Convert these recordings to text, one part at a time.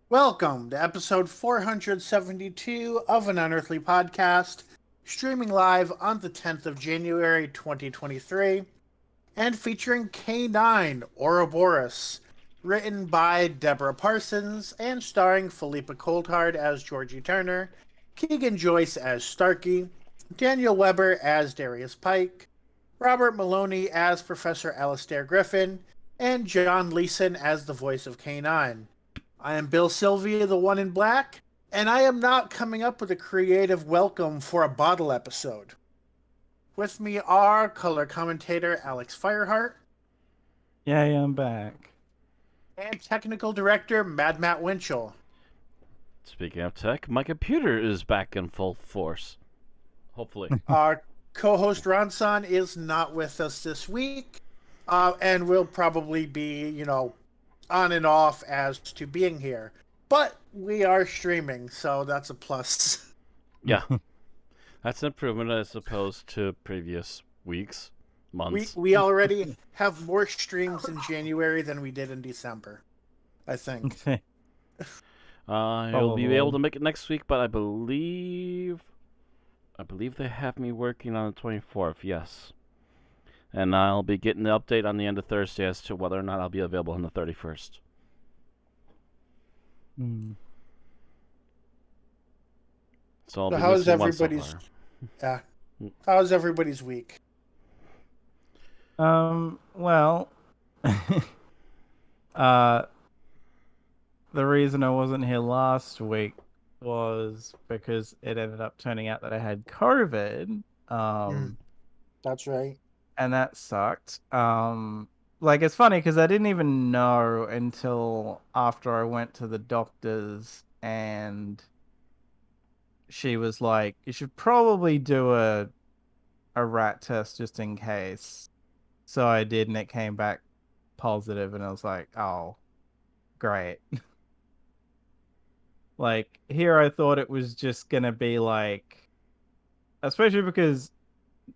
Welcome to episode 472 of an Unearthly podcast, streaming live on the 10th of January 2023, and featuring K9 Oroborus, written by Deborah Parsons and starring Philippa Coulthard as Georgie Turner, Keegan Joyce as Starkey, Daniel Weber as Darius Pike, Robert Maloney as Professor Alastair Griffin, and John Leeson as the voice of K9. I am Bill Sylvia, the one in black, and I am not coming up with a creative welcome for a bottle episode. With me are color commentator Alex Fireheart Yay, I'm back. and technical director Mad Matt Winchell. Speaking of tech, my computer is back in full force. Hopefully. Our co-host Ronson is not with us this week, and will probably be, on and off as to being here. But we are streaming, so that's a plus. Yeah. That's an improvement as opposed to previous weeks, We months. we already have more streams in January than we did in December, I think. I'll be able to make it next week, but I believe they have me working on the 24th, yes. And I'll be getting the update on the end of Thursday as to whether or not I'll be available on the 31st. So I'll be how's missing one so everybody's far. how's everybody's week? Well, uh, the reason I wasn't here last week was because it ended up turning out that I had COVID. That's right. And that sucked. It's funny because I didn't even know until after I went to the doctors and she was like, you should probably do a rat test just in case. So I did, and it came back positive, and I was like, oh, great. Here I thought it was just gonna be especially because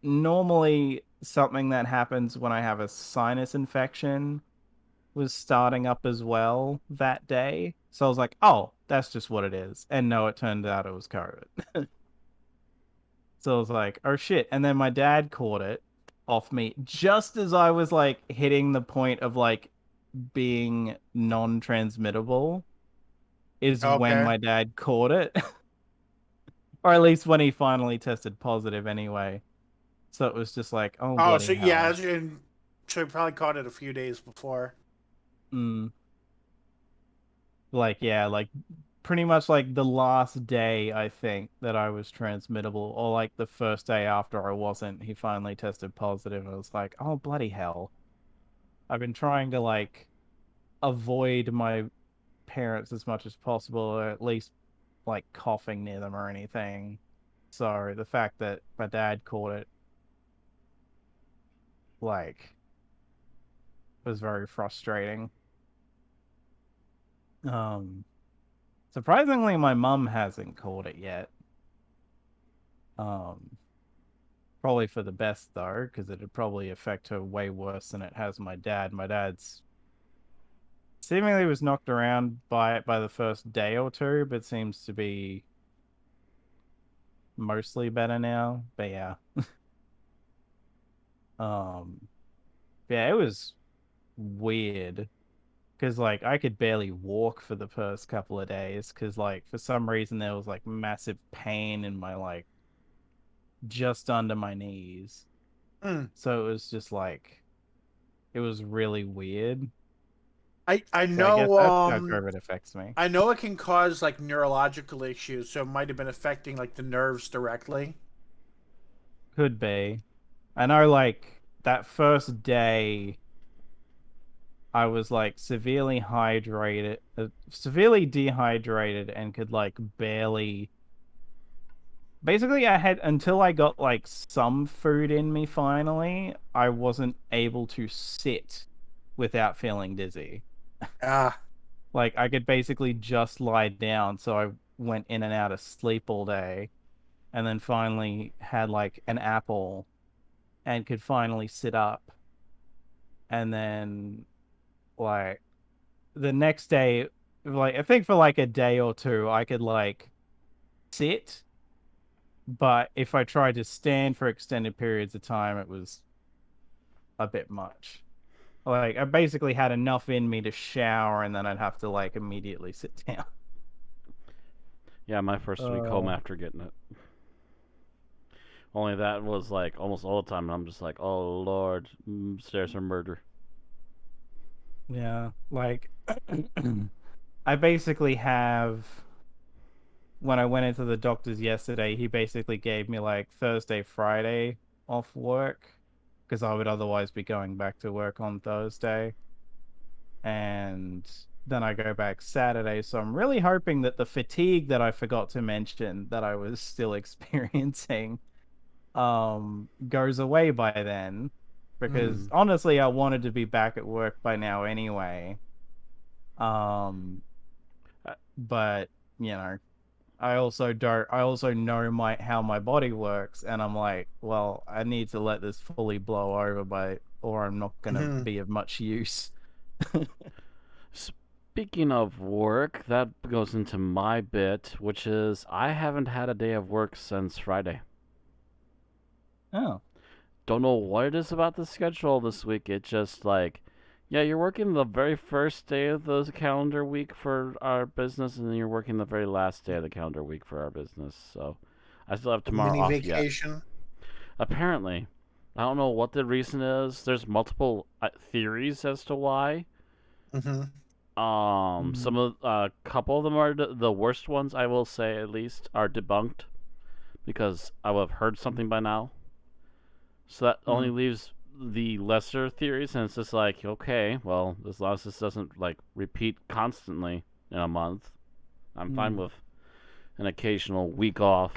normally something that happens when I have a sinus infection was starting up as well that day. So I was like, oh, that's just what it is. And no, it turned out it was COVID. So I was like, oh shit. And then my dad caught it off me just as I was hitting the point of being non-transmittable is when Okay. my dad caught it. Or at least when he finally tested positive anyway. So it was just like, oh, bloody So hell. yeah, so you probably caught it a few days before. Pretty much the last day I think that I was transmittable, or the first day after I wasn't, he finally tested positive. I was like, oh bloody hell. I've been trying to avoid my parents as much as possible, or at least coughing near them or anything. So the fact that my dad caught it was very frustrating. Surprisingly, my mum hasn't caught it yet. Probably for the best though, because it'd probably affect her way worse than it has my dad. My dad's seemingly was knocked around by it by the first day or two, but seems to be mostly better now. But yeah. Yeah, it was weird because I could barely walk for the first couple of days because for some reason there was massive pain in my just under my knees. So it was just it was really weird. I So I guess know that's how COVID affects me. I know it can cause neurological issues, so it might have been affecting the nerves directly. Could be. I know that first day I was severely severely dehydrated and could barely. Basically, I had until I got some food in me finally, I wasn't able to sit without feeling dizzy. Ah. I could basically just lie down, so I went in and out of sleep all day, and then finally had an apple and could finally sit up. And then the next day like I think for like a day or two I could like sit, but if I tried to stand for extended periods of time, it was a bit much. Like I basically had enough in me to shower, and then I'd have to like immediately sit down. Yeah, my first week home after getting it. Only that was like almost all the time, and I'm just like, oh lord, stairs are murder. Yeah, like I basically have. When I went into the doctor's yesterday, he basically gave me like Thursday, Friday off work because I would otherwise be going back to work on Thursday. And then I go back Saturday. So I'm really hoping that the fatigue that I forgot to mention that I was still experiencing goes away by then. Because honestly, I wanted to be back at work by now anyway. But you know, I also know how my body works, and I'm like, well, I need to let this fully blow over or I'm not gonna be of much use. Speaking of work, that goes into my bit, which is I haven't had a day of work since Friday. Oh. Don't know what it is about the schedule this week. It just like, yeah, you're working the very first day of the calendar week for our business, and then you're working the very last day of the calendar week for our business. So I still have tomorrow Mini off vacation. yet. Apparently. I don't know what the reason is. There's multiple theories as to why. Some of a couple of them are the worst ones. I will say at least are debunked because I would have heard something by now. So that only leaves the lesser theories, and it's just like, okay, well, as long as this doesn't like repeat constantly in a month, I'm fine with an occasional week off,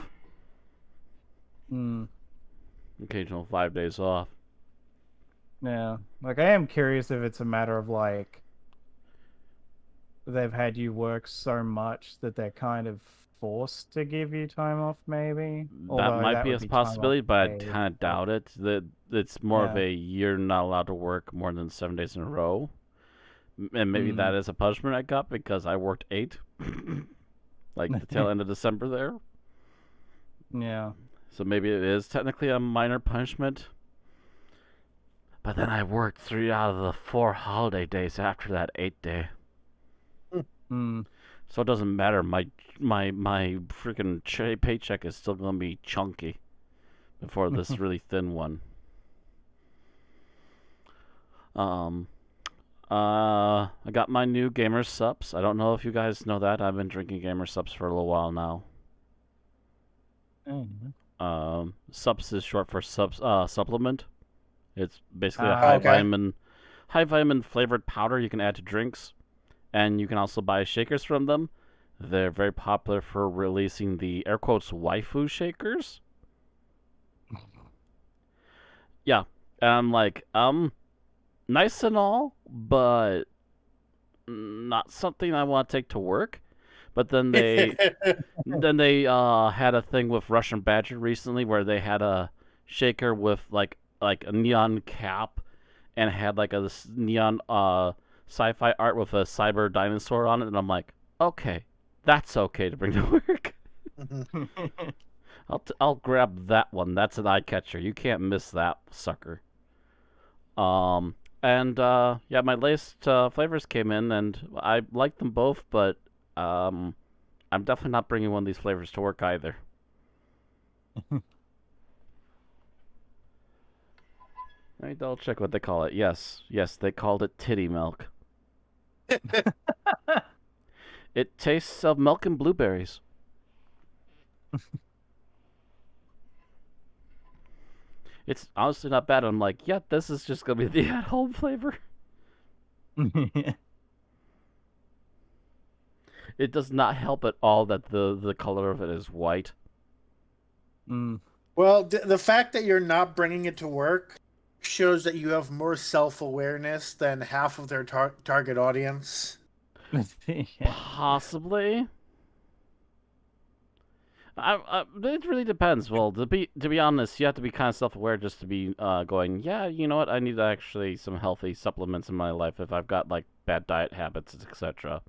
occasional 5 days off. Yeah, like I am curious if it's a matter of like they've had you work so much that they're kind of forced to give you time off, maybe. That might be a would be time off possibility, but I paid, kind of doubt it. That it's more of Yeah. a you're not allowed to work more than 7 days in a row, and maybe that is a punishment I got because I worked 8, like the tail end of December there. Yeah. So maybe it is technically a minor punishment. But then I worked 3 out of the 4 holiday days after that 8 day. So it doesn't matter. My freaking paycheck is still gonna be chunky before this really thin one. I got my new gamer subs. I don't know if you guys know that. I've been drinking gamer subs for a little while now. Subs is short for supplement. It's basically a high vitamin flavored powder you can add to drinks, and you can also buy shakers from them. They're very popular for releasing the air quotes waifu shakers. Yeah, and I'm like, nice and all, but not something I want to take to work. But then they had a thing with Russian Badger recently where they had a shaker with like a neon cap and had like a neon sci-fi art with a cyber dinosaur on it, and I'm like, okay, that's okay to bring to work. I'll grab that one. That's an eye catcher. You can't miss that sucker. Yeah, my latest flavors came in, and I like them both, but I'm definitely not bringing one of these flavors to work either. Let me double check what they call it. Yes, they called it titty milk. It tastes of milk and blueberries. It's honestly not bad. I'm like, yeah, this is just gonna be the at-home flavor. It does not help at all that the color of it is white. Well, the fact that you're not bringing it to work shows that you have more self-awareness than half of their target audience. Possibly. It really depends. Well, to be honest, you have to be kind of self-aware just to be going, yeah, you know what? I need actually some healthy supplements in my life if I've got like bad diet habits, etc.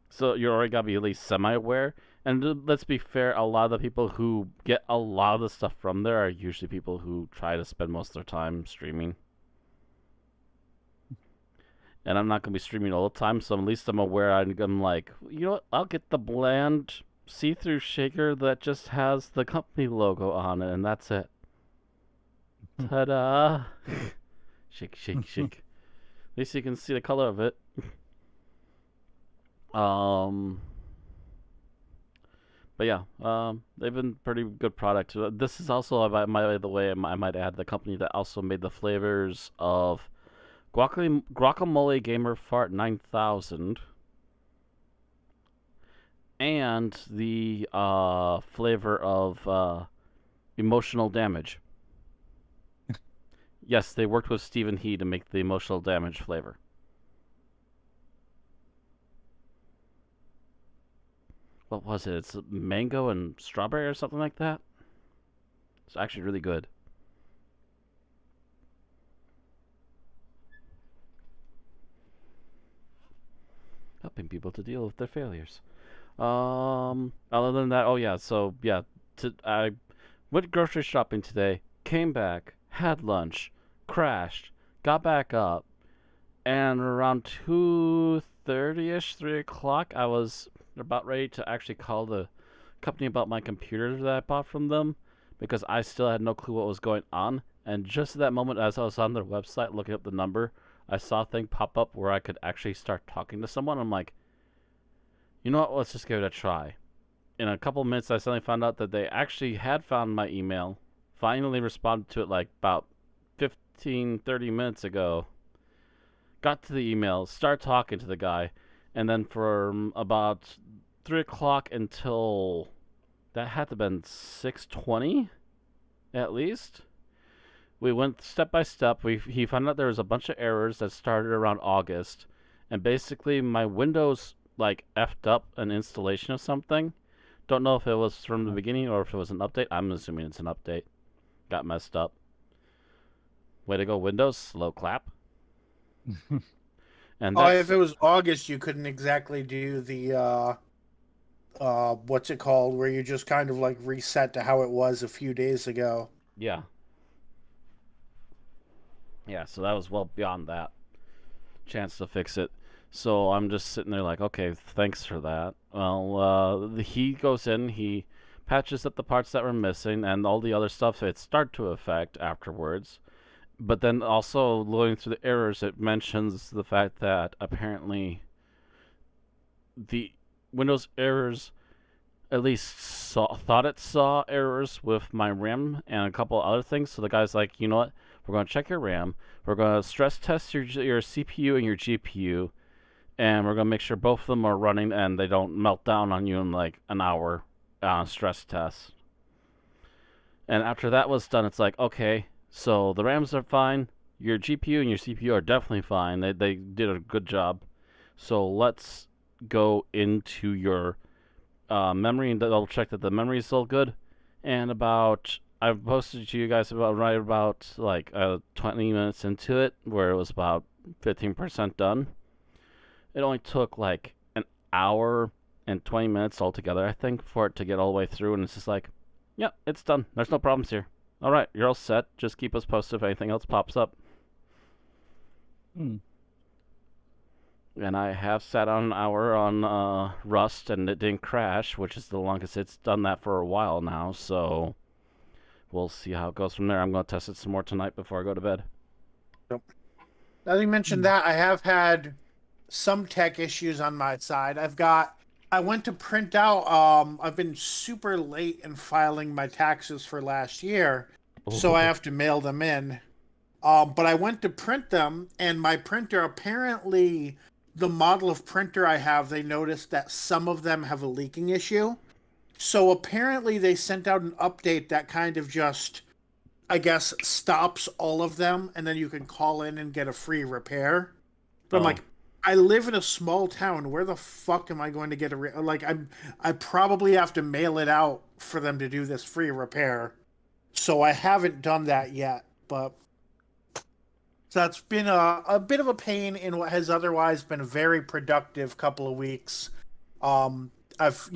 So you're already gotta be at least semi-aware. And let's be fair, a lot of the people who get a lot of the stuff from there are usually people who try to spend most of their time streaming. And I'm not gonna be streaming all the time, so at least I'm aware. I'm like, you know what? I'll get the bland see-through shaker that just has the company logo on it, and that's it. Ta-da! Shake, shake, shake. At least you can see the color of it. But yeah, they've been pretty good products. This is also, by the way, I might add, the company that also made the flavors of Guacamole Gamer Fart 9000 and the flavor of Emotional Damage. Yes, they worked with Stephen He to make the Emotional Damage flavor. What was it? It's mango and strawberry or something like that. It's actually really good. Helping people to deal with their failures. Other than that, oh yeah, so yeah, I went grocery shopping today, came back, had lunch, crashed, got back up, and around 2:30ish, 3 o'clock, I was about ready to actually call the company about my computer that I bought from them because I still had no clue what was going on. And just at that moment, as I was on their website looking up the number, I saw a thing pop up where I could actually start talking to someone. I'm like, you know what? Let's just give it a try. In a couple of minutes, I suddenly found out that they actually had found my email, finally responded to it like about 15, 30 minutes ago. Got to the email, started talking to the guy, and then from about 3 o'clock until that had to have been 6:20 at least. We went step by step. He found out there was a bunch of errors that started around August, and basically my Windows like effed up an installation of something. Don't know if it was from the beginning or if it was an update. I'm assuming it's an update. Got messed up. Way to go, Windows. Slow clap. And if it was August, you couldn't exactly do the what's it called, where you just kind of like reset to how it was a few days ago. yeah. Yeah, so that was well beyond that chance to fix it. So I'm just sitting there like, okay, thanks for that. Well, he goes in, he patches up the parts that were missing, and all the other stuff it started to affect afterwards. But then also going through the errors, it mentions the fact that apparently the Windows errors at least thought it saw errors with my RAM and a couple other things. So the guy's like, you know what? We're going to check your RAM. We're going to stress test your CPU and your GPU. And we're going to make sure both of them are running and they don't melt down on you in like an hour stress test. And after that was done, it's like, okay, so the RAMs are fine. Your GPU and your CPU are definitely fine. They did a good job. So let's go into your memory and double check that the memory is still good. And I've posted to you guys about like 20 minutes into it, where it was about 15% done. It only took like an hour and 20 minutes altogether, I think, for it to get all the way through. And it's just like, yep, it's done. There's no problems here. All right, you're all set. Just keep us posted if anything else pops up. And I have sat on an hour on Rust, and it didn't crash, which is the longest it's done that for a while now. So we'll see how it goes from there. I'm going to test it some more tonight before I go to bed. Yep. Now that you mentioned that, I have had some tech issues on my side. I went to print out, I've been super late in filing my taxes for last year, so I have to mail them in. But I went to print them, and my printer, apparently the model of printer I have, they noticed that some of them have a leaking issue. So apparently they sent out an update that kind of just, I guess, stops all of them, and then you can call in and get a free repair. But I'm like, I live in a small town. Where the fuck am I going to get I probably have to mail it out for them to do this free repair. So I haven't done that yet, but So that's been a bit of a pain in what has otherwise been a very productive couple of weeks. I've,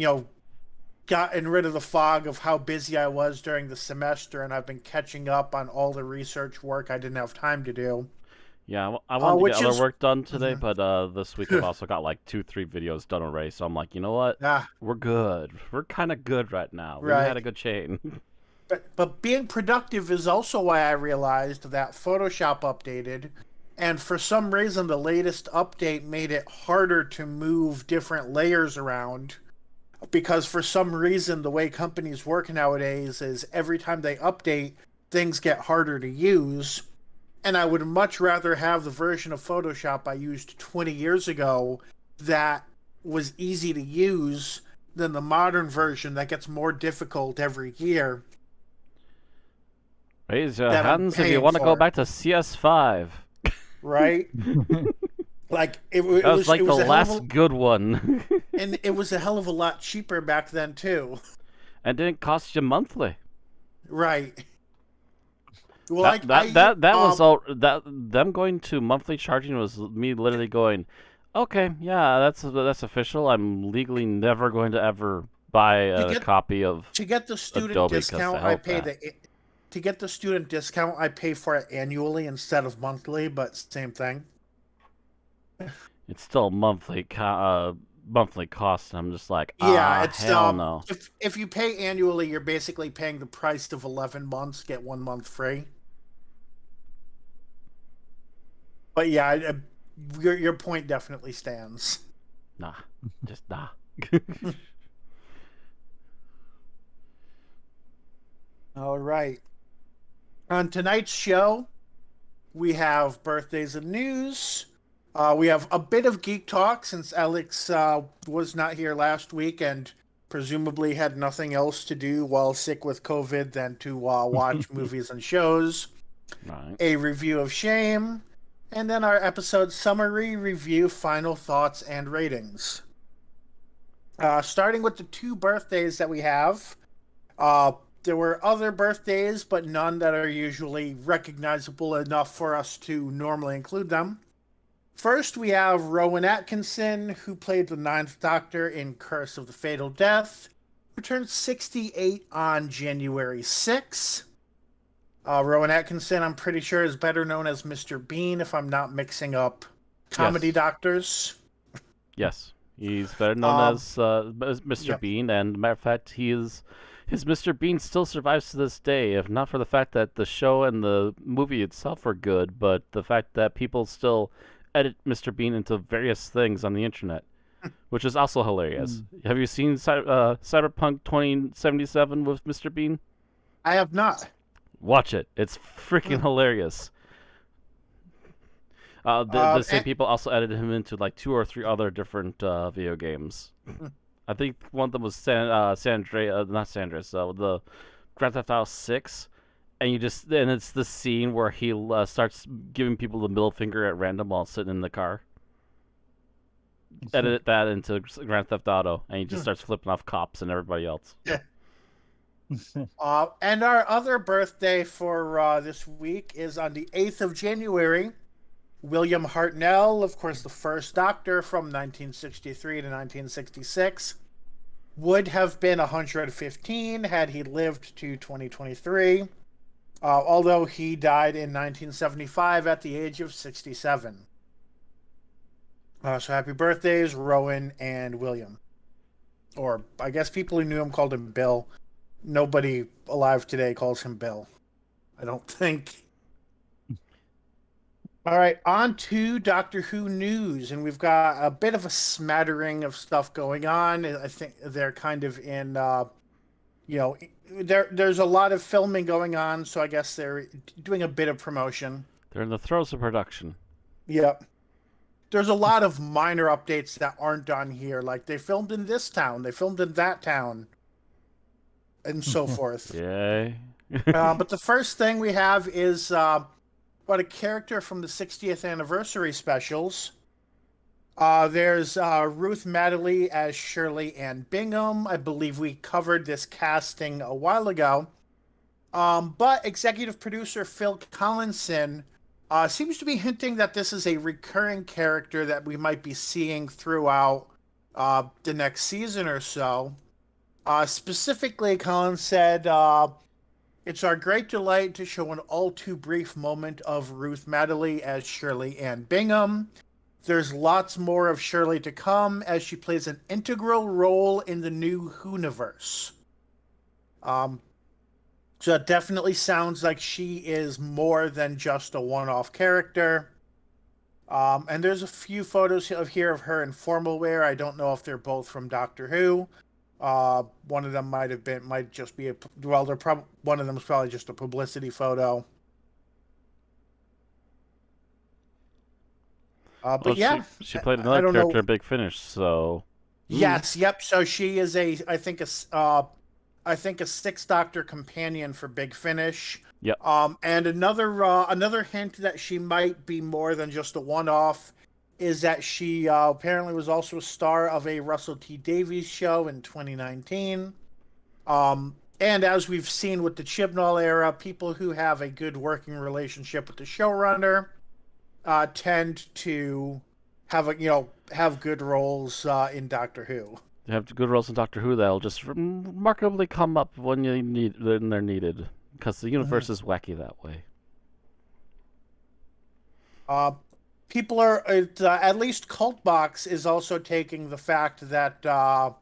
gotten rid of the fog of how busy I was during the semester, and I've been catching up on all the research work I didn't have time to do. Yeah, I wanted to get Which other is, work done today, but this week I've also got like 2-3 videos done already. So I'm like, you know what? ah, We're good. We're kind of good right now. We had right. a good chain. But being productive is also why I realized that Photoshop updated, and for some reason the latest update made it harder to move different layers around. Because for some reason the way companies work nowadays is every time they update, things get harder to use. And I would much rather have the version of Photoshop I used 20 years ago that was easy to use than the modern version that gets more difficult every year Raise your that I'm hands if you paying want to go for. back to CS5. Right? Like it That was like it the was a hell of last good one. and it was a hell of a lot cheaper back then too. And didn't cost you monthly. Right. Well, That was all that them going to monthly charging was me literally going, okay, yeah, that's official. I'm legally never going to ever buy to a get copy of to get the student Adobe because discount, hell with that. to get the student discount, I pay for it annually instead of monthly, but same thing. It's still monthly cost. And I'm just like, Yeah, it's hell no. if you pay annually, you're basically paying the price of 11 months, get 1 month free. But yeah, your point definitely stands. Nah, just nah. All right. On tonight's show, we have birthdays and news. We have a bit of geek talk since Alex was not here last week and presumably had nothing else to do while sick with COVID than to watch movies and shows. Right. A review of Shame, and then our episode summary, review, final thoughts, and ratings. Starting with the two birthdays that we have. There were other birthdays, but none that are usually recognizable enough for us to normally include them. First, we have Rowan Atkinson, who played the Ninth Doctor in Curse of the Fatal Death, who turned 68 on January 6. Rowan Atkinson, I'm pretty sure, is better known as Mr. Bean, if I'm not mixing up comedy Yes. doctors. Yes, he's better known as Mr. Yep. Bean, and matter of fact, his Mr. Bean still survives to this day. If not for the fact that the show and the movie itself are good, but the fact that people still edit Mr. Bean into various things on the internet, which is also hilarious. Have you seen Cyberpunk 2077 with Mr. Bean? I have not. Watch it. It's freaking hilarious. The same people also edited him into like 2 or 3 other different video games. I think one of them was not San Andreas, the Grand Theft Auto 6, and it's the scene where he starts giving people the middle finger at random while sitting in the car. Edit that into Grand Theft Auto, and he just starts flipping off cops and everybody else. Yeah. And our other birthday for this week is on the 8th of January. William Hartnell, of course, the first Doctor from 1963 to 1966, would have been 115 had he lived to 2023, although he died in 1975 at the age of 67. So happy birthdays, Rowan and William. Or I guess people who knew him called him Bill. Nobody alive today calls him Bill, I don't think. All right, on to Doctor Who news, and we've got a bit of a smattering of stuff going on. I think they're kind of in, there's a lot of filming going on, so I guess they're doing a bit of promotion. They're in the throes of production. Yep. There's a lot of minor updates that aren't on here, like they filmed in this town, they filmed in that town, and so forth. Yay. But the first thing we have is about a character from the 60th anniversary specials. There's Ruth Madeley as Shirley Ann Bingham. I believe we covered this casting a while ago. But executive producer Phil Collinson Seems to be hinting that this is a recurring character that we might be seeing throughout the next season or so. Specifically, Colin said, it's our great delight to show an all too brief moment of Ruth Madeley as Shirley Ann Bingham. There's lots more of Shirley to come as she plays an integral role in the new Whoniverse. So it definitely sounds like she is more than just a one-off character. And there's a few photos of her in formal wear. I don't know if they're both from Doctor Who. One of them might just be one of them is probably just a publicity photo. But Well, yeah, she played I another don't character know. in Big Finish, so Yes, yep. So she is I think a Sixth Doctor companion for Big Finish. yep. And another hint that she might be more than just a one-off is that she apparently was also a star of a Russell T Davies show in 2019. And as we've seen with the Chibnall era, people who have a good working relationship with the showrunner tend to have good roles in Doctor Who. They have good roles in Doctor Who that'll just remarkably come up when they're needed, because the universe is wacky that way. People are at least Cultbox is also taking the fact that the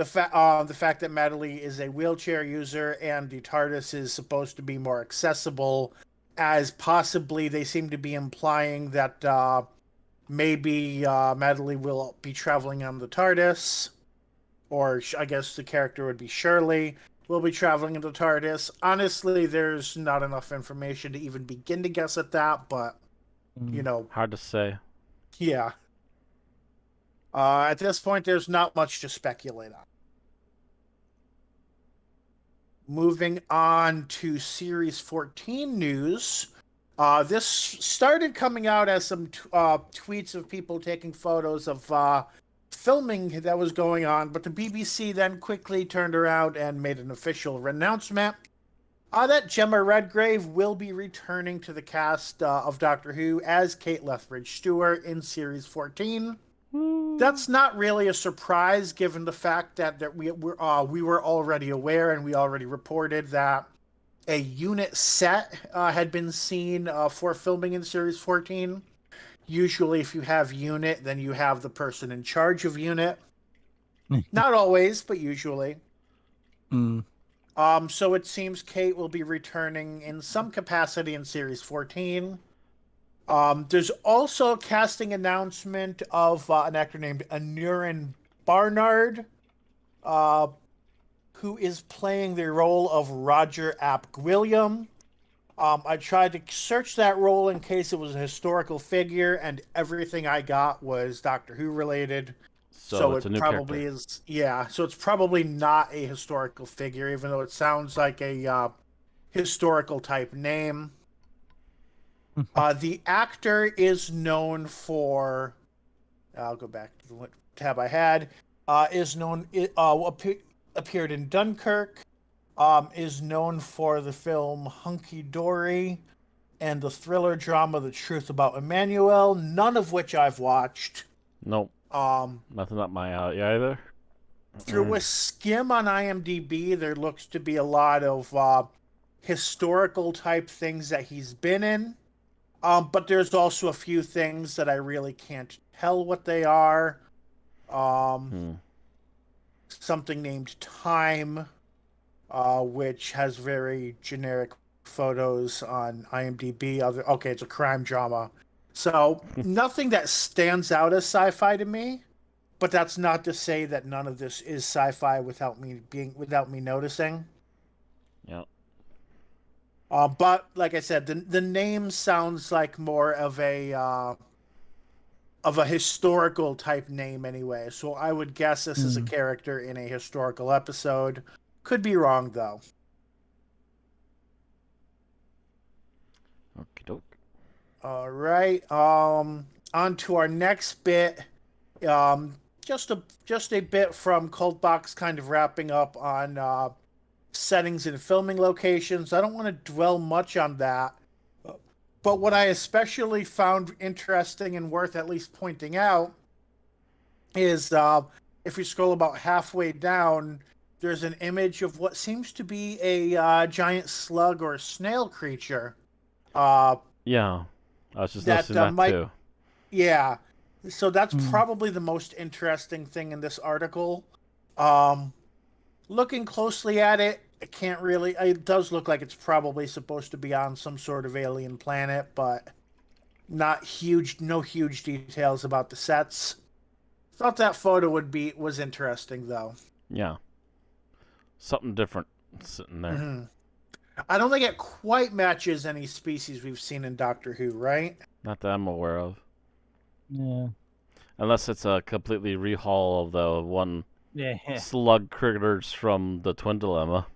fact that Madeley is a wheelchair user and the TARDIS is supposed to be more accessible, as possibly they seem to be implying that maybe Madeley will be traveling on the TARDIS, or I guess the character would be Shirley will be traveling in the TARDIS. Honestly, there's not enough information to even begin to guess at that, but Hard to say. yeah. At this point, there's not much to speculate on. Moving on to Series 14 news. This started coming out as some tweets of people taking photos of filming that was going on, but the BBC then quickly turned around and made an official announcement that Gemma Redgrave will be returning to the cast of Doctor Who as Kate Lethbridge Stewart in Series 14. That's not really a surprise, given the fact that we were already aware and we already reported that a unit set had been seen for filming in Series 14. Usually, if you have unit, then you have the person in charge of unit. Not always, but usually. So it seems Kate will be returning in some capacity in Series 14. There's also a casting announcement of an actor named Anurin Barnard, who is playing the role of Roger Ap Gwilliam. I tried to search that role in case it was a historical figure, and everything I got was Doctor Who related. So it it's a new probably character. is. Yeah, so it's probably not a historical figure, even though it sounds like a historical type name. The actor is known for. I'll go back to the tab I had. Appeared in Dunkirk. Is known for the film Hunky Dory and the thriller drama The Truth About Emmanuel, none of which I've watched. Nope. Nothing up my alley either. Through a skim on IMDb, there looks to be a lot of historical type things that he's been in. But there's also a few things that I really can't tell what they are. Something named Time, which has very generic photos on IMDb. Okay, it's a crime drama. So nothing that stands out as sci-fi to me, but that's not to say that none of this is sci-fi without me noticing. Yeah. But like I said, the name sounds like more of a historical type name anyway. So I would guess this is a character in a historical episode. Could be wrong though. Okie doke. All right. On to our next bit. Just a bit from Cultbox, kind of wrapping up on settings and filming locations. I don't want to dwell much on that, But what I especially found interesting and worth at least pointing out is if you scroll about halfway down, there's an image of what seems to be a giant slug or snail creature. Uh, Yeah, I was just that noticing that might, too. yeah. So that's Hmm. probably the most interesting thing in this article. Um, Looking closely at it, it can't really. It does look like it's probably supposed to be on some sort of alien planet, but not huge. No huge details about the sets. Thought that photo was interesting though. Yeah, something different sitting there. Hmm. I don't think it quite matches any species we've seen in Doctor Who, right? Not that I'm aware of. Yeah. Unless it's a completely rehaul of the one Yeah. slug critters from the Twin Dilemma.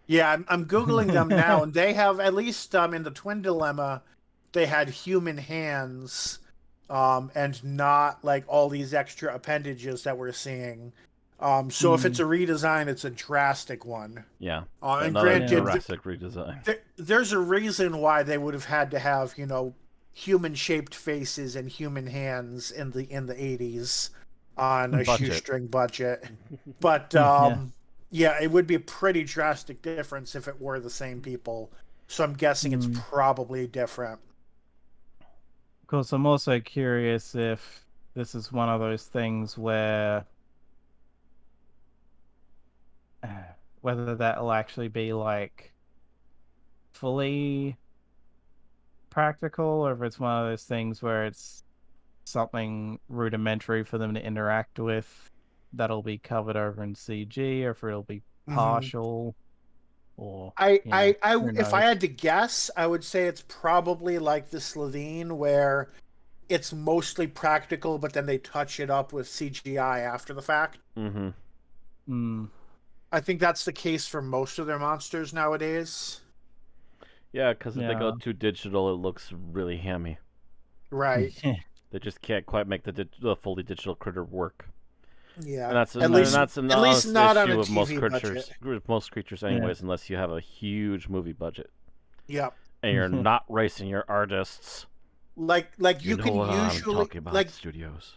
Yeah, I'm googling them now, and they have at least in the Twin Dilemma, they had human hands, and not like all these extra appendages that we're seeing. So if it's a redesign, it's a drastic one. Yeah, And another granted, Jurassic redesign. there's a reason why they would have had to have human-shaped faces and human hands in the 80s on a Budget. shoestring budget. But Yeah. yeah, it would be a pretty drastic difference if it were the same people. So I'm guessing it's probably different. Of course, I'm also curious if this is one of those things where whether that'll actually be like fully practical, or if it's one of those things where it's something rudimentary for them to interact with that'll be covered over in CG, or if it'll be partial, or I who if I knows? had to guess, I would say it's probably like the Slovene where it's mostly practical, but then they touch it up with CGI after the fact. Mm-hmm. I think that's the case for most of their monsters nowadays. Yeah, because if they go Yeah. too digital, it looks really hammy. Right. They just can't quite make the fully digital critter work. Yeah. And that's at least that's an at least honest not on issue a with most TV creatures. budget. With most creatures, anyways, unless you have a huge movie budget Yep. and you're not racing your artists. Like you know can what I'm usually talking about, like studios.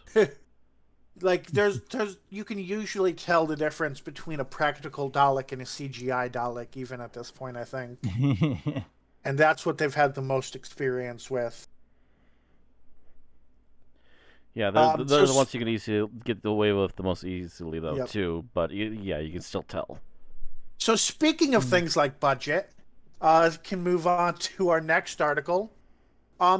like there's you can usually tell the difference between a practical Dalek and a CGI Dalek even at this point, I think. And that's what they've had the most experience with. Yeah, they're the ones you can easily get away with the most easily, though, too. But yeah, you can still tell. So speaking of things like budget, can move on to our next article.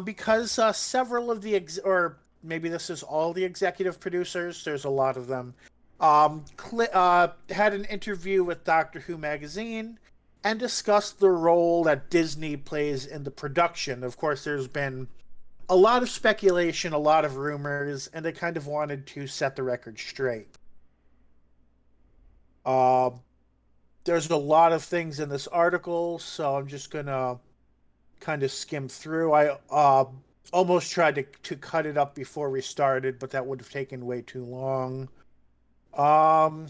Because several of the or maybe this is all the executive producers. There's a lot of them. Had an interview with Doctor Who magazine and discussed the role that Disney plays in the production. Of course, there's been a lot of speculation, a lot of rumors, and they kind of wanted to set the record straight. There's a lot of things in this article, so I'm just gonna kind of skim through. I almost tried to cut it up before we started, but that would have taken way too long. So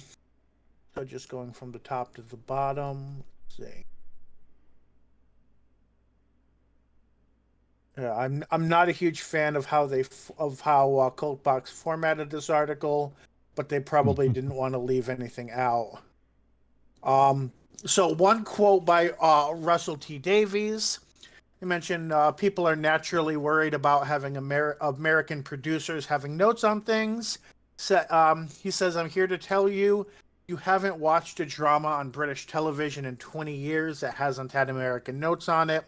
just going from the top to the bottom. Let's see. Yeah, I'm not a huge fan of how Cultbox formatted this article, but they probably didn't want to leave anything out. So one quote by Russell T. Davies. He mentioned people are naturally worried about having American producers having notes on things. So, he says, "I'm here to tell you, you haven't watched a drama on British television in 20 years that hasn't had American notes on it.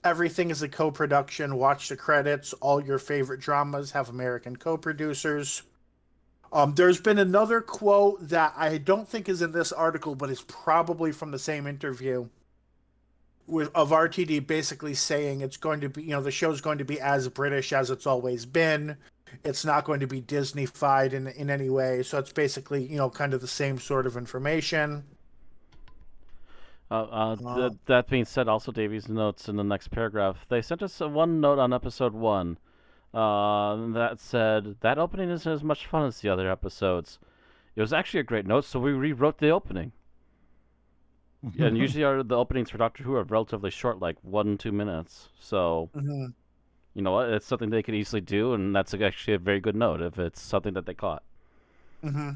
Everything is a co-production. Watch the credits. All your favorite dramas have American co-producers." There's been another quote that I don't think is in this article, but is probably from the same interview of RTD, basically saying it's going to be, the show's going to be as British as it's always been. It's not going to be Disney-fied in any way. So it's basically, kind of the same sort of information. That being said, also Davies notes in the next paragraph, they sent us one note on episode 1 that said, that opening isn't as much fun as the other episodes. It was actually a great note, so we rewrote the opening. And usually the openings for Doctor Who are relatively short, like 1-2 minutes. So you know what? It's something they could easily do, and that's actually a very good note if it's something that they caught. Mm-hmm.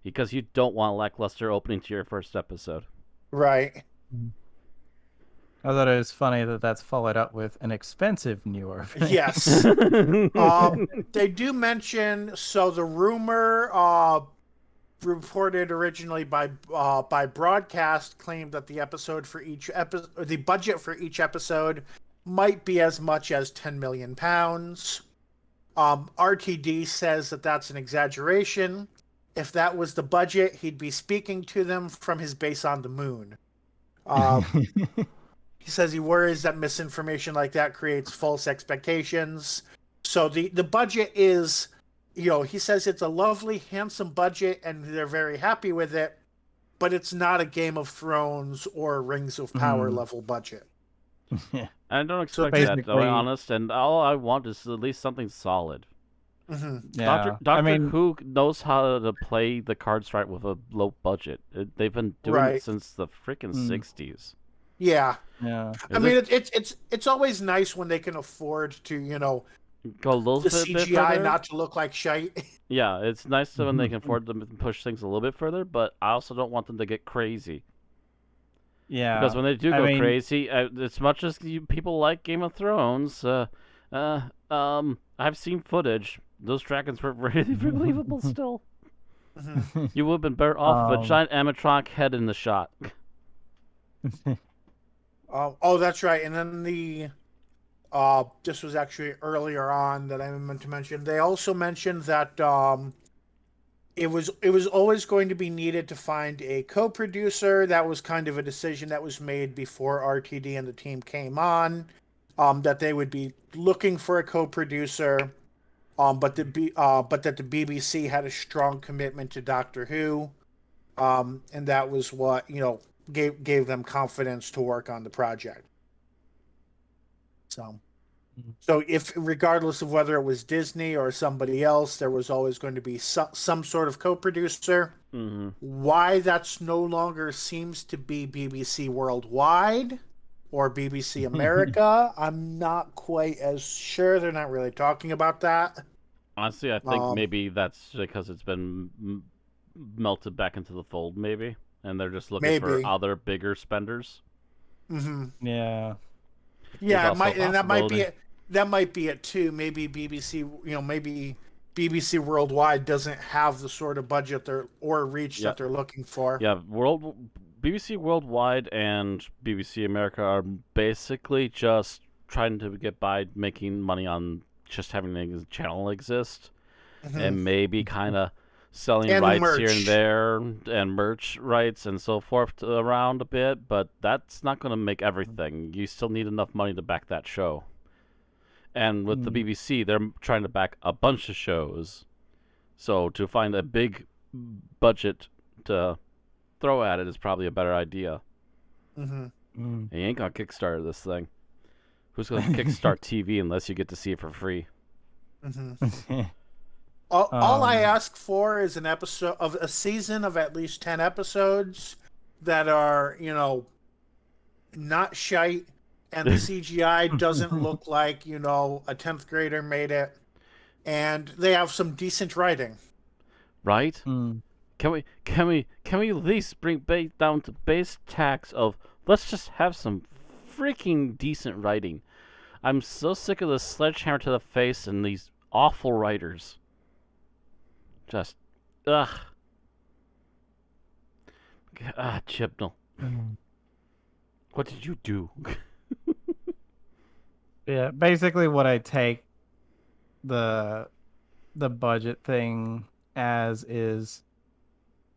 Because you don't want a lackluster opening to your first episode. Right. I thought it was funny that that's followed up with an expensive new opening. Yes. They do mention, so the rumor reported originally by broadcast claimed that the episode for each episode, or the budget for each episode, might be as much as £10 million. RTD says that that's an exaggeration. If that was the budget, he'd be speaking to them from his base on the moon. He says he worries that misinformation like that creates false expectations. So the budget is, he says it's a lovely, handsome budget and they're very happy with it, but it's not a Game of Thrones or Rings of Power level budget. Yeah. I don't expect that, to be honest, and all I want is at least something solid. Mm-hmm. Yeah. Doctor Who knows how to play the cards right with a low budget. They've been doing it since the freaking 60s. Yeah. Yeah. I mean, it's always nice when they can afford to, go a little the bit CGI further. not to look like shite. Yeah, it's nice when they can afford to push things a little bit further, but I also don't want them to get crazy. Yeah. Because when they do go crazy, as much as people like Game of Thrones, I've seen footage. Those dragons were really believable still. Mm-hmm. You would have been better off with a giant animatronic head in the shot. Oh, that's right. And then this was actually earlier on that I meant to mention. They also mentioned that it was always going to be needed to find a co-producer. That was kind of a decision that was made before RTD and the team came on. That they would be looking for a co-producer. But that the BBC had a strong commitment to Doctor Who. And that was what, gave them confidence to work on the project. So if, regardless of whether it was Disney or somebody else, there was always going to be some sort of co-producer. Mm-hmm. Why that's no longer seems to be BBC Worldwide or BBC America, I'm not quite as sure. They're not really talking about that. Honestly, I think maybe that's because it's been melted back into the fold, maybe. And they're just looking for other bigger spenders. Mm-hmm. Yeah. Yeah, it might, and that might be it. That might be it too. Maybe BBC, maybe BBC Worldwide doesn't have the sort of budget or reach that they're looking for. Yeah, BBC Worldwide and BBC America are basically just trying to get by making money on just having a channel exist, and maybe kind of selling rights here and there and merch rights and so forth around a bit, but that's not going to make everything. You still need enough money to back that show. And with the BBC, they're trying to back a bunch of shows. So to find a big budget to throw at it is probably a better idea. Mm-hmm. And you ain't going to Kickstarter this thing. Who's going to kickstart TV unless you get to see it for free? Mm-hmm. All I ask for is an episode of a season of at least 10 episodes that are, not shite, and the CGI doesn't look like, a 10th grader made it, and they have some decent writing. Right? Can we at least bring down to base tax of let's just have some freaking decent writing. I'm so sick of the sledgehammer to the face and these awful writers. Just, ugh. Chibnall. What did you do? Yeah, basically what I take the budget thing as is,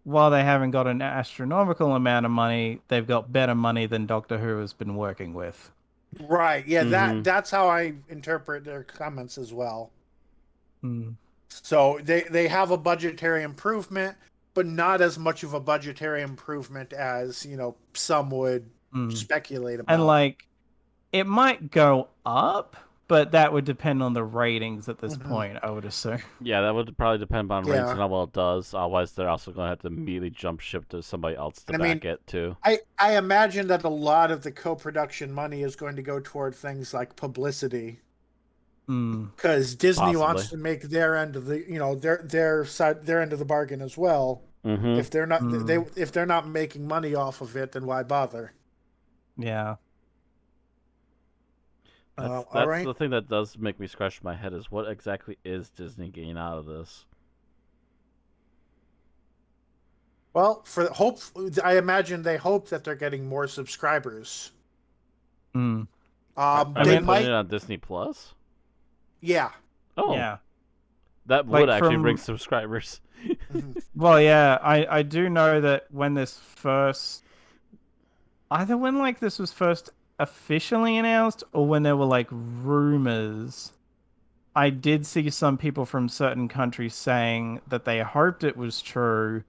while they haven't got an astronomical amount of money, they've got better money than Doctor Who has been working with. Right, yeah, that's how I interpret their comments as well. So they have a budgetary improvement, but not as much of a budgetary improvement as, some would speculate about. And it might go up, but that would depend on the ratings at this point, I would assume. Yeah, that would probably depend on ratings and how well it does. Otherwise, they're also going to have to immediately jump ship to somebody else to back it, too. I imagine that a lot of the co-production money is going to go toward things like publicity. because Disney Possibly. wants to make their end of the their side their end of the bargain as well. Mm-hmm. If they're not if they're not making money off of it, then why bother? Yeah. That's All that's right. the thing that does make me scratch my head is what exactly is Disney getting out of this? Well, for hope, I imagine they hope that they're getting more subscribers. Mm. Are I They they mean, putting might, it on Disney Plus? yeah. Oh, yeah. that would Like actually bring from subscribers. Mhm. well, yeah, I do know that when this first either when like this was first officially announced or when there were like rumors, I did see some people from certain countries saying that they hoped it was true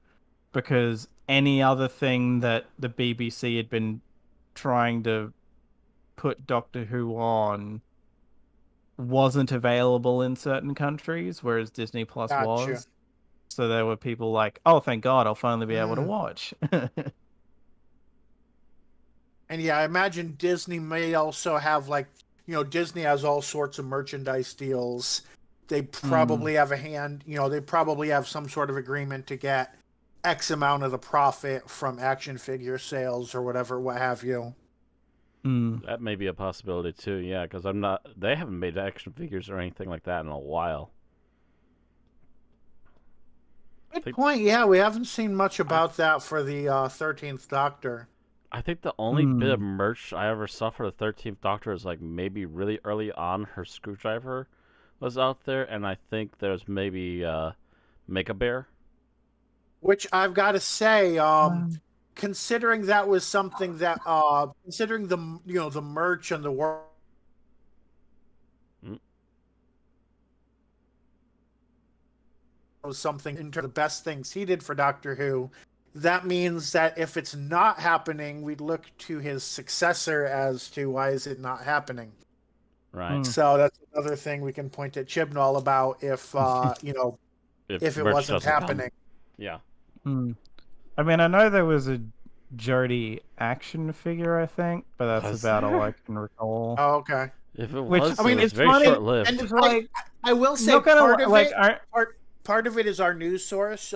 because any other thing that the BBC had been trying to put Doctor Who on wasn't available in certain countries, whereas Disney Plus Gotcha. was. So there were people like, "Oh, thank God, I'll finally be able to Mm. watch." And yeah, I imagine Disney may also have like, Disney has all sorts of merchandise deals. They Mm, probably have they probably have some sort of agreement to get X amount of the profit from action figure sales or whatever, what have you. mm, That may be a possibility too. Yeah, because I'm not. They haven't made action figures or anything like that in a while. I Good think point. Yeah, we haven't seen much I about that for the 13th Doctor. I think the only bit of mm. merch I ever saw for the 13th Doctor is like maybe really early on her screwdriver was out there, and I think there's maybe Make a Bear. Which I've got to say, Um, considering that was something that, considering the merch and the work Mm, was something in terms of the best things he did for Doctor Who, that means that if it's not happening, we'd look to his successor as to why is it not happening. right. mm. So that's another thing we can point at Chibnall about if If if it merch wasn't doesn't come, happening. yeah. Mm. I mean, I know there was a Jodie action figure, I think, but that's Was about all I there? can recall. Oh, okay. If it Which was, I it mean, was it's very funny. short lived. and It's like I will say not gonna part of like it I. part of it is our news source.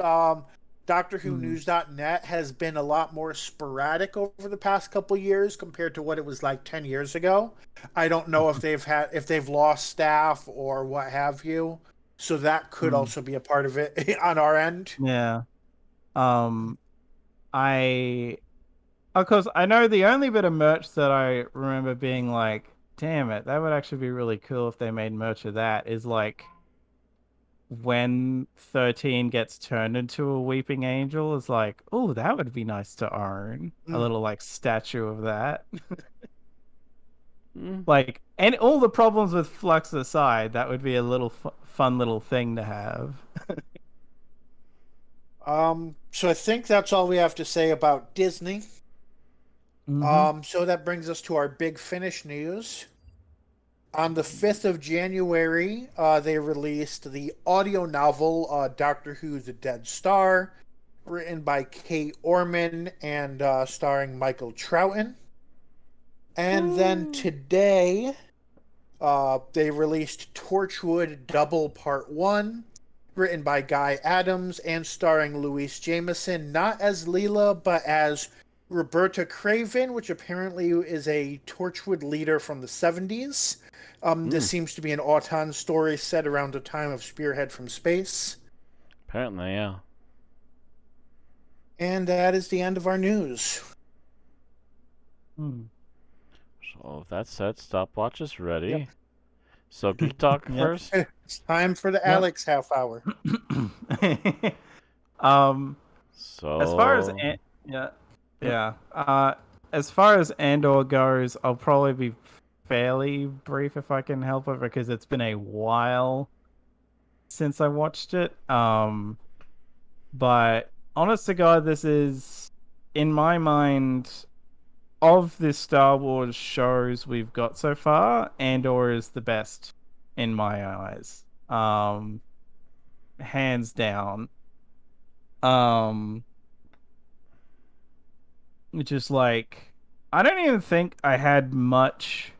Doctor Who Mm, News.net has been a lot more sporadic over the past couple years compared to what it was like 10 years ago. I don't know if they've lost staff or what have you. So that could mm, also be a part of it on our end. yeah. Um. I Of course, I know the only bit of merch that I remember being like, damn it, that would actually be really cool if they made merch of that is like when 13 gets turned into a weeping angel is like, oh, that would be nice to own. A Mm. little like statue of that. Mm, Like, and all the problems with Flux aside, that would be a little fun little thing to have. So I think that's all we have to say about Disney. Mm-hmm. So that brings us to our big finish news. On the 5th of January, they released the audio novel Doctor Who The Dead Star, written by Kate Orman and starring Michael Troughton. And then today, they released Torchwood Double Part 1, written by Guy Adams and starring Louise Jameson, not as Leela, but as Roberta Craven, which apparently is a Torchwood leader from the 70s. This mm, seems to be an Auton story set around the time of Spearhead from Space. apparently, yeah. And that is the end of our news. Mm. So with that said, stopwatch is Yep. ready. So Geek Talk Yep. first. It's time for the Yep. Alex half hour. um, as far as So yeah, yep. yeah. As far as Andor goes, I'll probably be fairly brief if I can help it because it's been a while since I watched it. But honest to God, this is in my mind of the Star Wars shows we've got so far, Andor is the best in my eyes. Hands down. Um, which is like I don't even think I had much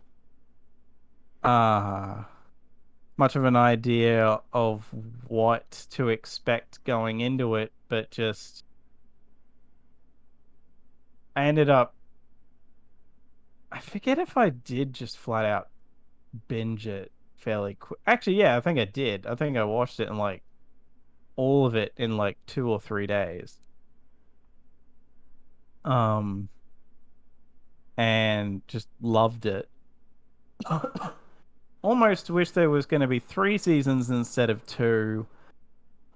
uh much of an idea of what to expect going into it, but just I ended up. I forget if I did just flat out binge it fairly quick. Actually, yeah, I think I did. I think I watched it in like all of it in like 2 or 3 days. Um, and just loved it. Almost wish there was going to be 3 seasons instead of 2.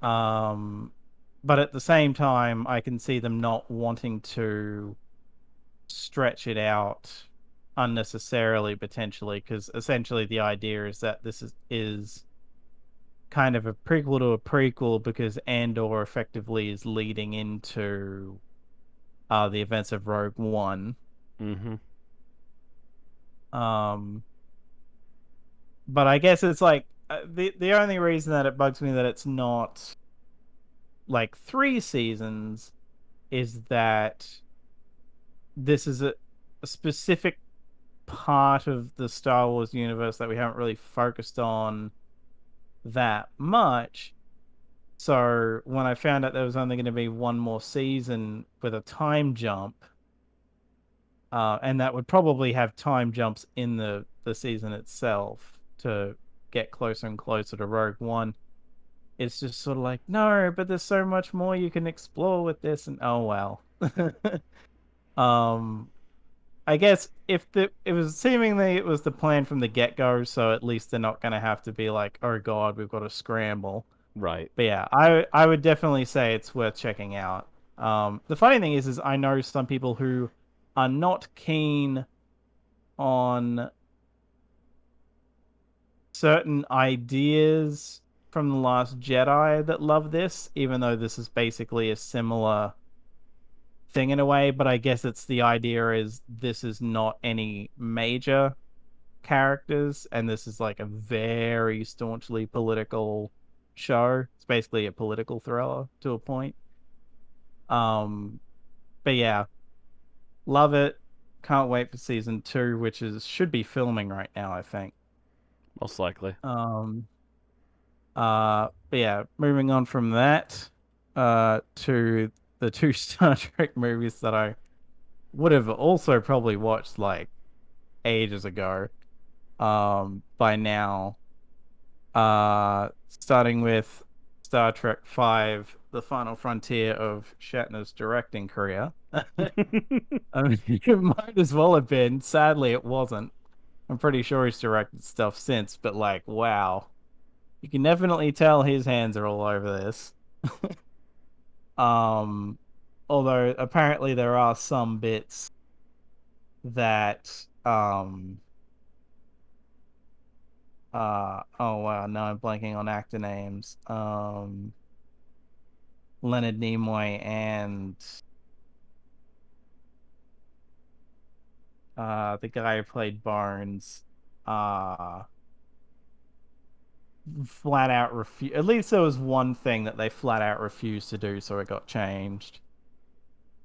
Um, but at the same time, I can see them not wanting to stretch it out unnecessarily, potentially, because essentially the idea is that this is kind of a prequel to a prequel because Andor effectively is leading into the events of Rogue One. Mm-hmm. But I guess it's like the only reason that it bugs me that it's not like 3 seasons is that this is a specific part of the Star Wars universe that we haven't really focused on that much. So when I found out there was only going to be one more season with a time jump, and that would probably have time jumps in the season itself to get closer and closer to Rogue One, it's just sort of like, no, but there's so much more you can explore with this, and oh well. um I guess if it was seemingly it was the plan from the get-go, so at least they're not going to have to be like, oh god, we've got to scramble. Right. But yeah, I would definitely say it's worth checking out. The funny thing is I know some people who are not keen on certain ideas from The Last Jedi that love this, even though this is basically a similar thing in a way, but I guess it's the idea is this is not any major characters, and this is like a very staunchly political show. It's basically a political thriller to a point. But yeah, love it. Can't wait for season 2, which should be filming right now, I think. Most likely. But yeah, moving on from that, to the 2 Star Trek movies that I would have also probably watched like ages ago. By now. Starting with Star Trek V, The Final Frontier of Shatner's directing career. I mean, it might as well have been. Sadly, it wasn't. I'm pretty sure he's directed stuff since, but like, wow. You can definitely tell his hands are all over this. Um, Although apparently there are some bits that oh wow, no, I'm blanking on actor names. Leonard Nimoy and the guy who played Barnes flat out refused. At least there was one thing that they flat out refused to do, so it got changed.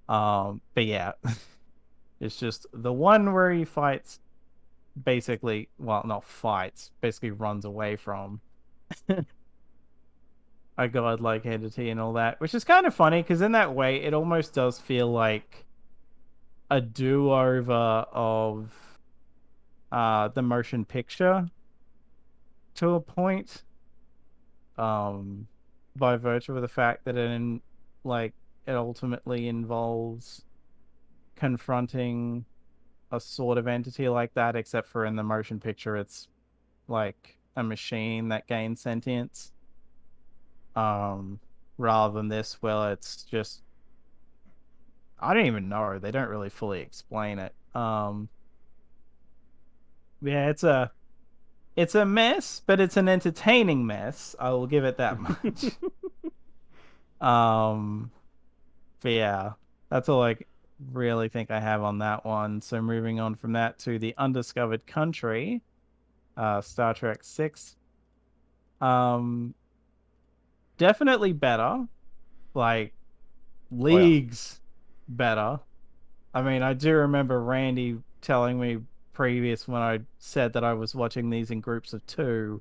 But yeah, it's just the one where he fights, basically, well, not fights, basically runs away from a godlike entity and all that, which is kind of funny because in that way, it almost does feel like a do-over of the motion picture to a point, by virtue of the fact that it ultimately involves confronting a sort of entity like that, except for in the motion picture it's like a machine that gains sentience, rather than this where it's just, I don't even know, they don't really fully explain it. Yeah, it's a mess, but it's an entertaining mess. I will give it that much. But yeah, that's all I really think I have on that one. So moving on from that to the Undiscovered Country, Star Trek 6. Definitely better, like leagues better. I mean, I do remember Randy telling me previous when I said that I was watching these in groups of 2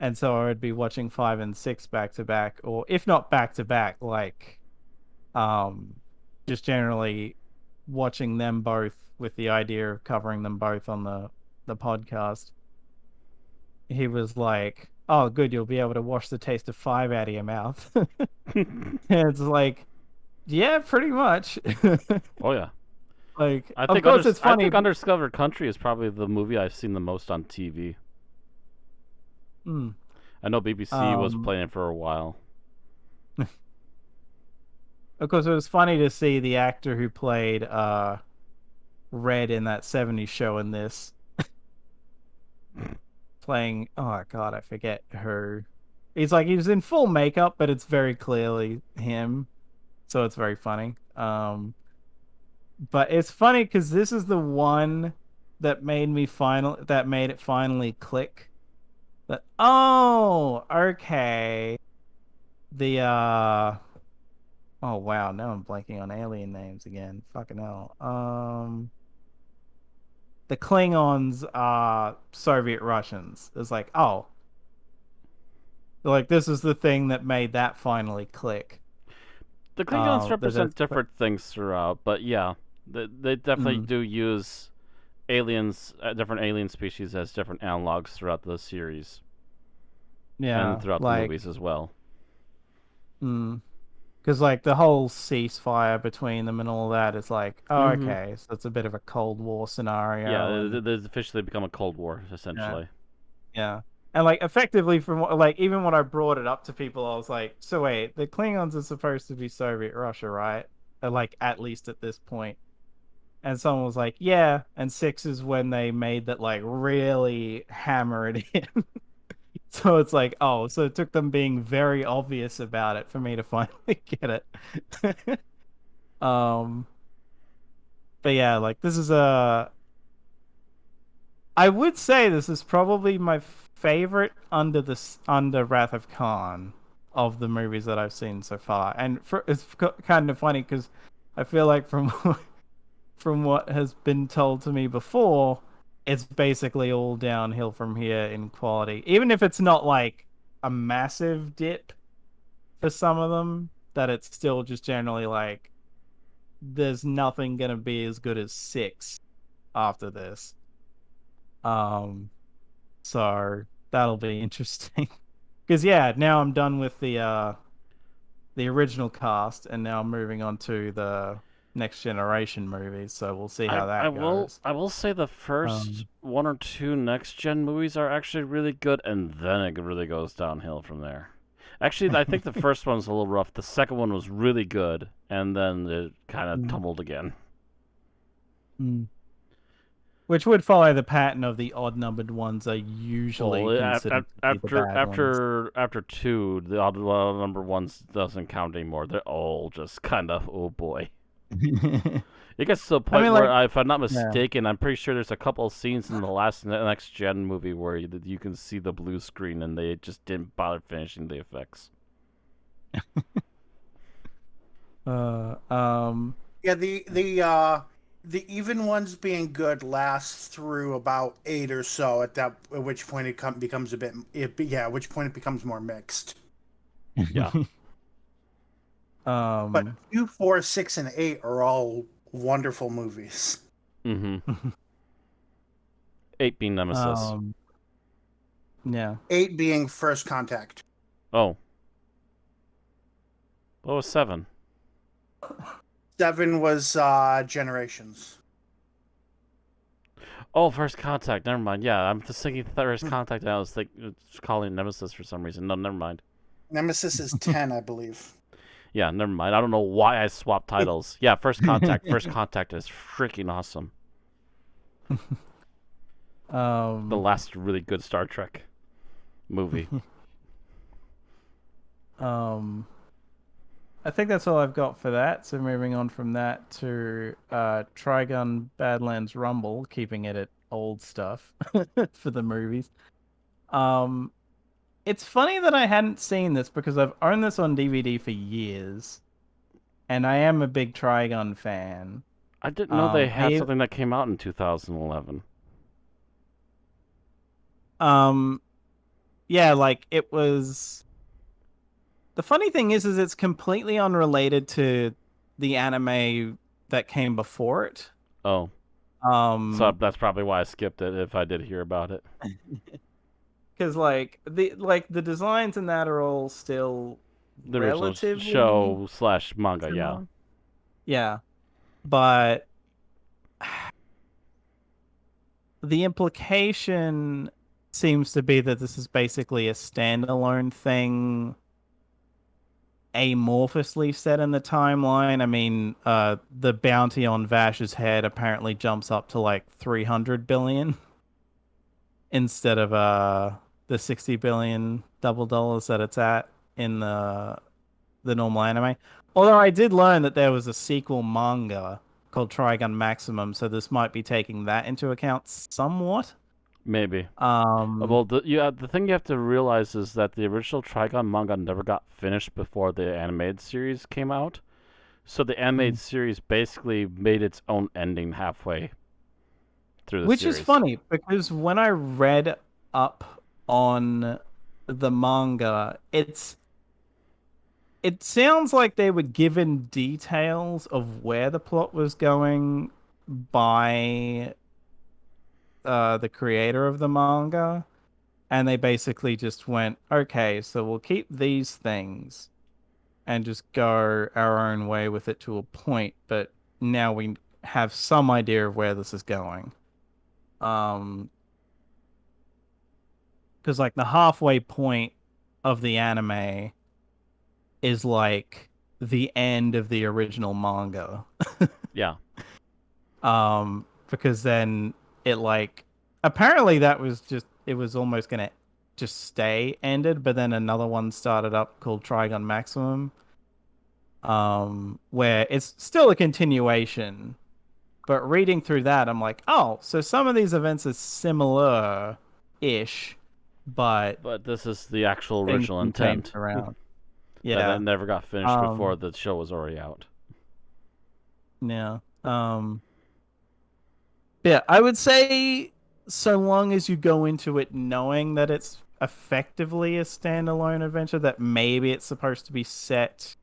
And so I would be watching 5 and 6 back to back, or if not back to back, like just generally watching them both with the idea of covering them both on the podcast. He was like, "Oh, good, you'll be able to wash the taste of 5 out of your mouth." And it's like, yeah, pretty much. Oh yeah. Like, I of think course, it's I funny. think Undiscovered Country is probably the movie I've seen the most on TV. Mm, I know BBC was um, playing it for a while. of course, it was funny to see the actor who played Red in that '70s show in this playing. Oh God, I forget who. He's like he was in full makeup, but it's very clearly him, so it's very funny. But it's funny because this is the one that made it finally click. That oh, okay. The oh wow, now I'm blanking on alien names again. Fucking hell. The Klingons are Soviet Russians. It's like, oh, like this is the thing that made that finally click. The Klingons represent That's different things throughout, but yeah, they definitely do use aliens, different alien species as different analogs throughout the series yeah, and throughout the like, movies as well. because like the whole ceasefire between them and all that is like, oh, okay, so it's a bit of a Cold War scenario. Yeah, and, it's officially become a Cold War essentially. yeah. And like effectively from like even when I brought it up to people, I was like, so wait, the Klingons are supposed to be Soviet Russia, right? Like at least at this point. And someone was like, yeah. And 6 is when they made that like really hammer it in. So it's like, oh, so it took them being very obvious about it for me to finally get it. um but yeah, like this is I would say this is probably my favorite under Wrath of Khan of the movies that I've seen so far, and it's kind of funny because I feel like from from what has been told to me before, it's basically all downhill from here in quality. Even if it's not like a massive dip for some of them, that it's still just generally like there's nothing gonna be as good as 6 after this. So that'll be interesting. Because yeah, now I'm done with the original cast, and now I'm moving on to the next generation movies. So we'll see how that goes. I will say the first one or two next gen movies are actually really good, and then it really goes downhill from there. Actually, I think the first one was a little rough. The second one was really good, and then it kind of tumbled again. Which would follow the pattern of the odd-numbered ones are usually considered to be the bad ones. After 2, the odd number ones doesn't count anymore. They're all just kind of oh boy. It gets to the point where, if I'm not mistaken, I'm pretty sure there's a couple of scenes in the next gen movie where you can see the blue screen, and they just didn't bother finishing the effects. Yeah, the even ones being good lasts through about 8 or so. At which point it becomes a bit. At which point it becomes more mixed. Yeah. But 2, 4, 6, and 8 are all wonderful movies. 8 being Nemesis. Yeah. 8 being First Contact. Oh. What was 7? 7 was Generations. Oh, First Contact. Never mind. Yeah, I'm just thinking First Contact. And I was calling it Nemesis for some reason. No, never mind. Nemesis is 10, I believe. Yeah, never mind. I don't know why I swapped titles. Yeah, First Contact. First Contact is freaking awesome. The last really good Star Trek movie. I think that's all I've got for that. So moving on from that to Trigun Badlands Rumble, keeping it at old stuff for the movies. It's funny that I hadn't seen this because I've owned this on DVD for years, and I am a big Trigun fan. I didn't know they had something that came out in 2011. yeah, like it was. The funny thing is it's completely unrelated to the anime that came before it. Oh, so Um, that's probably why I skipped it if I did hear about it. because like the designs in that are all still The original relatively show slash manga, yeah. similar. Yeah, but the implication seems to be that this is basically a standalone thing, amorphously set in the timeline. I mean, the bounty on Vash's head apparently jumps up to like 300 billion instead of the 60 billion double dollars that it's at in the normal anime. Although I did learn that there was a sequel manga called Trigun Maximum, so this might be taking that into account somewhat. Maybe. Um, Well, the thing you have to realize is that the original Trigun manga never got finished before the animated series came out. So the animated series basically made its own ending halfway through the which is series. funny because when I read up on the manga, it sounds like they were given details of where the plot was going by the creator of the manga, and they basically just went, okay, so we'll keep these things and just go our own way with it to a point, but now we have some idea of where this is going. Because like the halfway point of the anime is like the end of the original manga. Yeah. Because then it like apparently that was just it was almost gonna just stay ended, but then another one started up called Trigun Maximum, where it's still a continuation. But reading through that, I'm like, oh, so some of these events are similar-ish, but But this is the actual things original can change intent. around. That Yeah. never got finished before the show was already out. Yeah. Yeah, I would say so long as you go into it knowing that it's effectively a standalone adventure, that maybe it's supposed to be set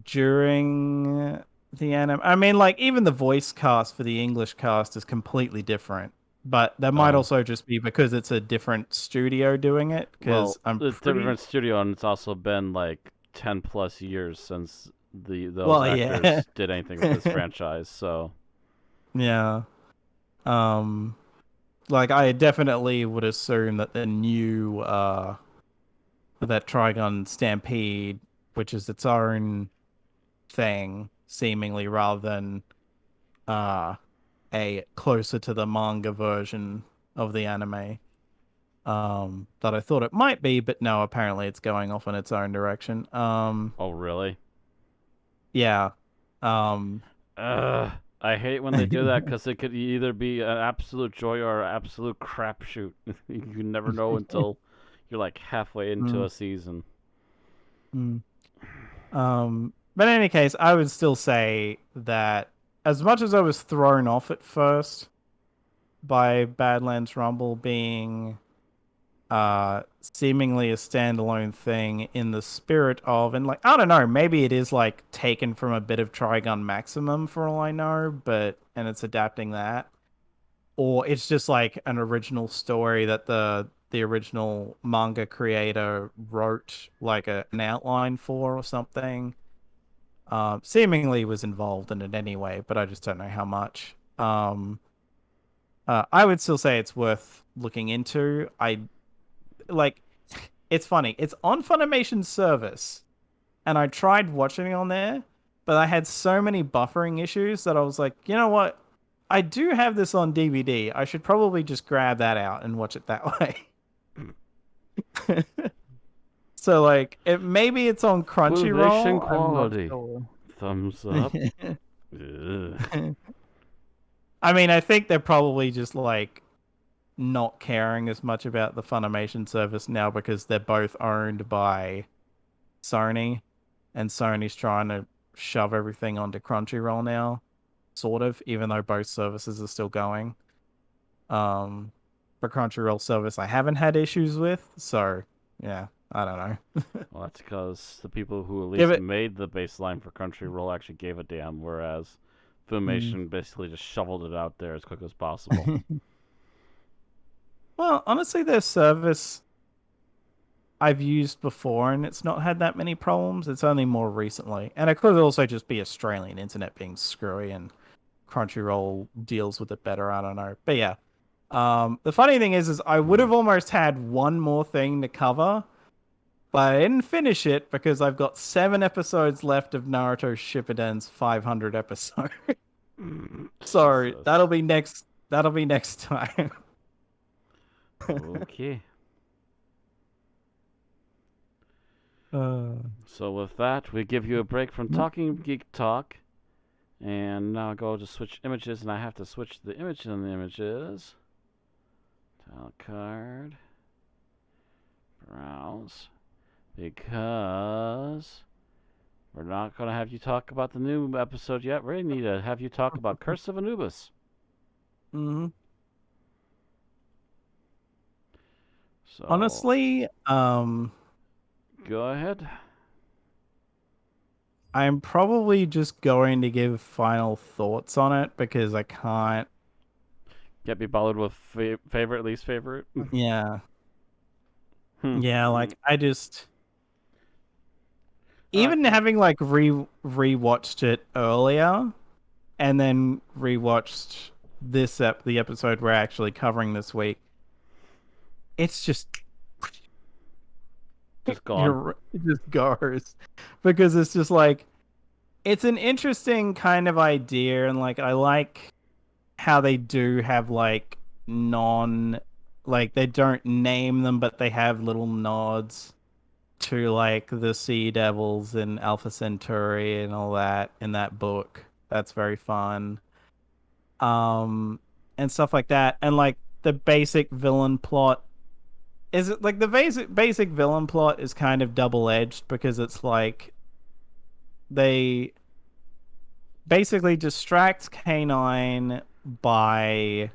during the anime. I mean, like, even the voice cast for the English cast is completely different. But that might Oh. also just be because it's a different studio doing it. Because Well, I'm it's a pretty. different studio, and it's also been like 10+ years since those Well, yeah. actors did anything with this franchise. So Yeah. Um, like, I definitely would assume that the new that Trigun Stampede, which is its own thing, seemingly, rather than uh a closer to the manga version of the anime. That I thought it might be, but no, apparently it's going off in its own direction. oh really? Yeah. Um Ugh. I hate when they do that because it could either be an absolute joy or an absolute crapshoot. You never know until you're like halfway into mm, a season. mm. But in any case, I would still say that as much as I was thrown off at first by Badlands Rumble being seemingly a standalone thing in the spirit of, and like I don't know, maybe it is like taken from a bit of Trigun Maximum for all I know, but and it's adapting that, or it's just like an original story that the original manga creator wrote like an outline for or something. Seemingly was involved in it anyway, but I just don't know how much. I would still say it's worth looking into. I like it's funny. It's on Funimation's service, and I tried watching it on there, but I had so many buffering issues that I was like, you know what? I do have this on DVD. I should probably just grab that out and watch it that way. So like, maybe it's on Funimation Crunchyroll. I'm not quality. sure. Thumbs up. Ugh. I mean, I think they're probably just like not caring as much about the Funimation service now because they're both owned by Sony, and Sony's trying to shove everything onto Crunchyroll now, sort of, even though both services are still going. Um, for Crunchyroll service I haven't had issues with. So yeah, I don't know. Well, that's because the people who at Give least it. made the baseline for Crunchyroll actually gave a damn, whereas Mm. Funimation basically just shoveled it out there as quick as possible. Well, honestly, their service I've used before, and it's not had that many problems. It's only more recently, and it could also just be Australian internet being screwy, and Crunchyroll deals with it better. I don't know, but yeah. The funny thing is I would have almost had one more thing to cover, but I didn't finish it because I've got 7 episodes left of Naruto Shippuden's 500 episode. Sorry, Jesus. that'll be next. That'll be next time. Okay. Uh, So with that, we give you a break from talking Geek Talk, and now go to switch images, and I have to switch the image in the images. Title card. Browse. Because we're not going to have you talk about the new episode yet. We need to have you talk about Curse of Anubis. hmm So Honestly, go ahead. I'm probably just going to give final thoughts on it because I can't. Get me bothered with favorite, least favorite. Yeah, Hmm. yeah. Like I just All even right. having like rewatched it earlier and then rewatched the episode we're actually covering this week. It's just Just gone. it just goes because it's just like it's an interesting kind of idea, and like I like how they do have like like they don't name them, but they have little nods to like the Sea Devils and Alpha Centauri and all that in that book. That's very fun. And stuff like that. And like the basic villain plot is it like the basic villain plot is kind of double-edged because it's like they basically distract K9 by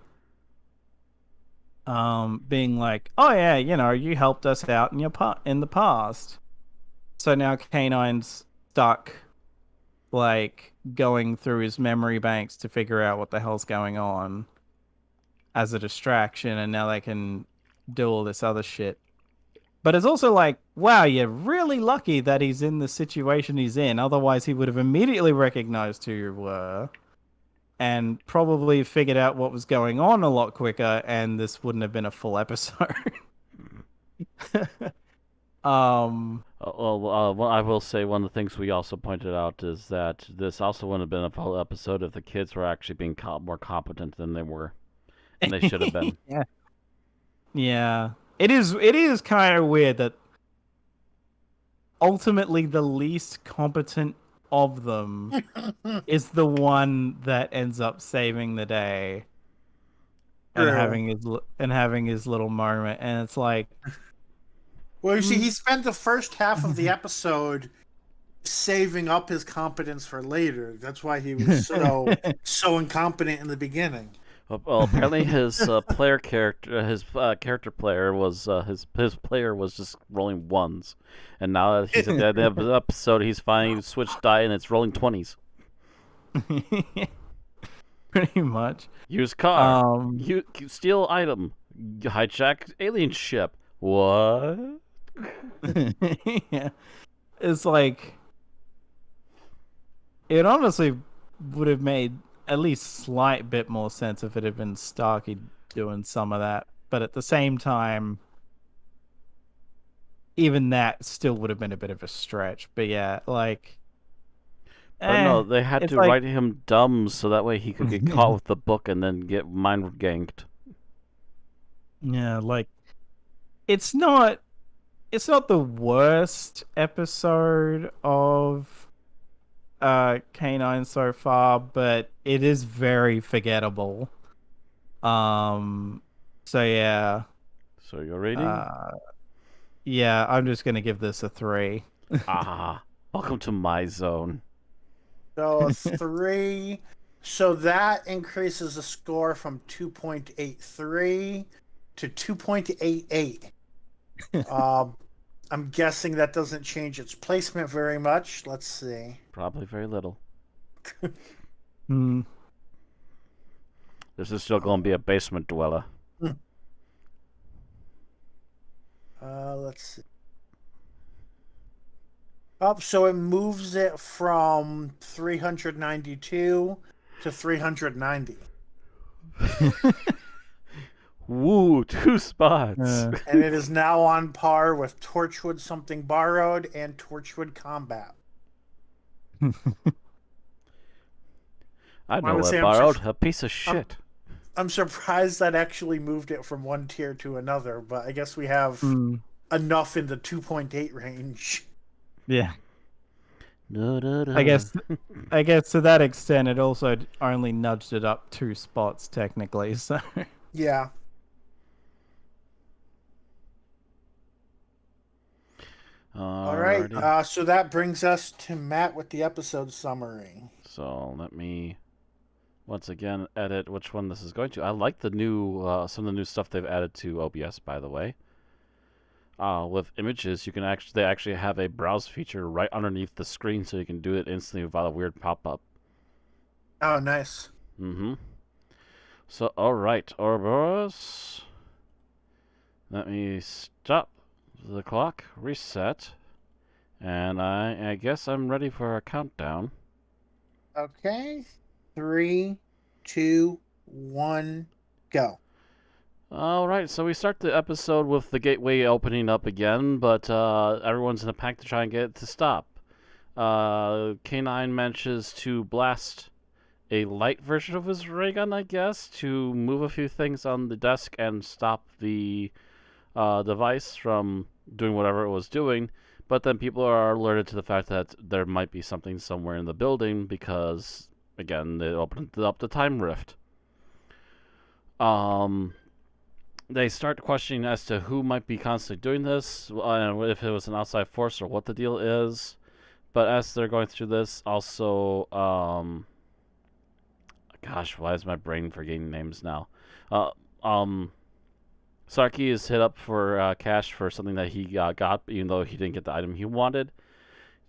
being like, "Oh yeah, you helped us out in the past." So now K9's stuck like going through his memory banks to figure out what the hell's going on as a distraction, and now they can do all this other shit. But it's also like, wow, you're really lucky that he's in the situation he's in. Otherwise, he would have immediately recognized who you were and probably figured out what was going on a lot quicker, and this wouldn't have been a full episode. Well, I will say one of the things we also pointed out is that this also wouldn't have been a full episode if the kids were actually being more competent than they were, and they should have been. Yeah. Yeah. It is kind of weird that ultimately the least competent of them is the one that ends up saving the day and True. having his little moment, and it's like, Well, you see, he spent the first half of the episode saving up his competence for later. That's why he was so incompetent in the beginning. Well, apparently his character player was his player was just rolling ones, and now that he's at the end of the episode, he's finally switched die and it's rolling 20s. pretty much. Use car, Um, steal item, hijack alien ship. What? yeah. It's like it honestly would have made at least slight bit more sense if it had been Starkey doing some of that. But at the same time, even that still would have been a bit of a stretch. But yeah, like But no, they had it's to like write him dumb so that way he could get caught with the book and then get mind ganked. yeah, like it's not the worst episode of K9 so far, but it is very forgettable. So yeah. So you're rating? Yeah, I'm just gonna give this a 3. Welcome to my zone. So a 3. So that increases the score from 2.83 to 2.88. I'm guessing that doesn't change its placement very much. Let's see. Probably very little. Hmm. This is still going to be a basement dweller. Let's see. Oh, so it moves it from 392 to 390. Woo, 2 spots. And it is now on par with Torchwood Something Borrowed and Torchwood Combat. I know would what say borrowed. A piece of shit. I'm surprised that actually moved it from one tier to another, but I guess we have enough in the 2.8 range. Yeah. Da. I guess to that extent, it also only nudged it up 2 spots technically. So Yeah. All right. So that brings us to Matt with the episode summary. So let me once again edit which one this is going to. I like the new some of the new stuff they've added to OBS, by the way. With images, you can they actually have a browse feature right underneath the screen, so you can do it instantly without a weird pop-up. Oh, nice. Mm-hmm. So, all right, Oroborus. Let me stop the clock, reset, and I guess I'm ready for a countdown. Okay. 3, 2, 1, go. All right, so we start the episode with the gateway opening up again, but everyone's in a pack to try and get it to stop. K9 manages to blast a light version of his ray gun, I guess, to move a few things on the desk and stop the device from doing whatever it was doing. But then people are alerted to the fact that there might be something somewhere in the building because, again, it opened up the time rift. They start questioning as to who might be constantly doing this, if it was an outside force or what the deal is. But as they're going through this, also, gosh, why is my brain forgetting names now? Sarky is hit up for cash for something that he got, even though he didn't get the item he wanted.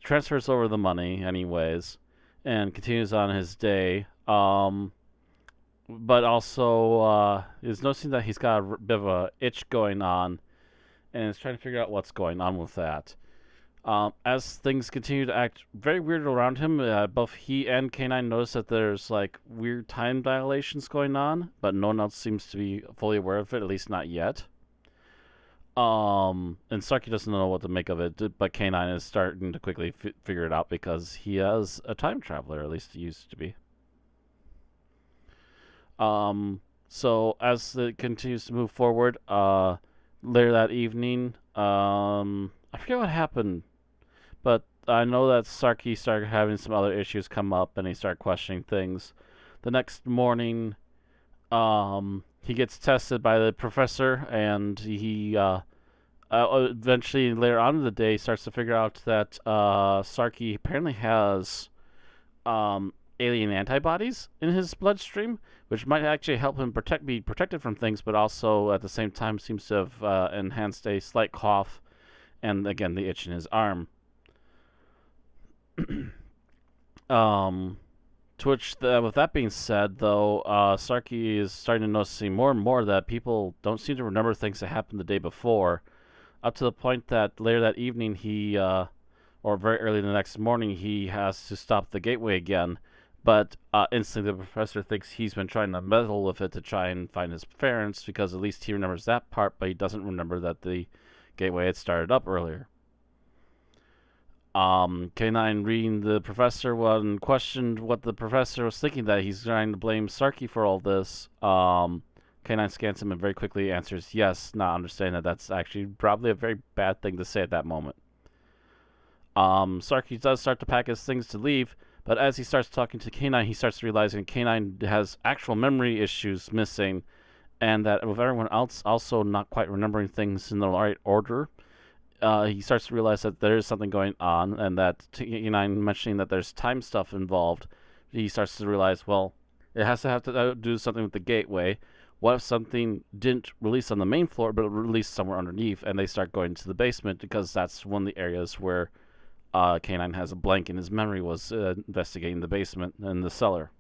Transfers over the money anyways, and continues on his day. But also is noticing that he's got a bit of a itch going on, and is trying to figure out what's going on with that. As things continue to act very weird around him, both he and K9 notice that there's like weird time dilations going on, but no one else seems to be fully aware of it, at least not yet. And Sarky doesn't know what to make of it, but K9 is starting to quickly figure it out because he is a time traveler, at least he used to be. So as it continues to move forward, later that evening, I forget what happened, but I know that Sarky started having some other issues come up, and he started questioning things. The next morning, he gets tested by the professor, and he eventually later on in the day starts to figure out that Sarky apparently has alien antibodies in his bloodstream, which might actually help him be protected from things, but also at the same time seems to have enhanced a slight cough and again the itch in his arm. With that being said, though, Sarky is starting to notice more and more that people don't seem to remember things that happened the day before, up to the point that later that evening or very early the next morning, he has to stop the gateway again. But instantly the professor thinks he's been trying to meddle with it to try and find his parents, because at least he remembers that part, but he doesn't remember that the gateway had started up earlier. K9 reading the professor and questioned what the professor was thinking, that he's trying to blame Sarky for all this. K9 scans him and very quickly answers yes, not understanding that that's actually probably a very bad thing to say at that moment. Sarky does start to pack his things to leave, but as he starts talking to K9, he starts realizing K9 has actual memory issues missing, and that with everyone else also not quite remembering things in the right order, he starts to realize that there is something going on, and that K9 mentioning that there's time stuff involved, he starts to realize, well, it has to do something with the gateway, what if something didn't release on the main floor, but it released somewhere underneath, and they start going to the basement because that's one of the areas where K9 has a blank in his memory, was investigating the basement and the cellar.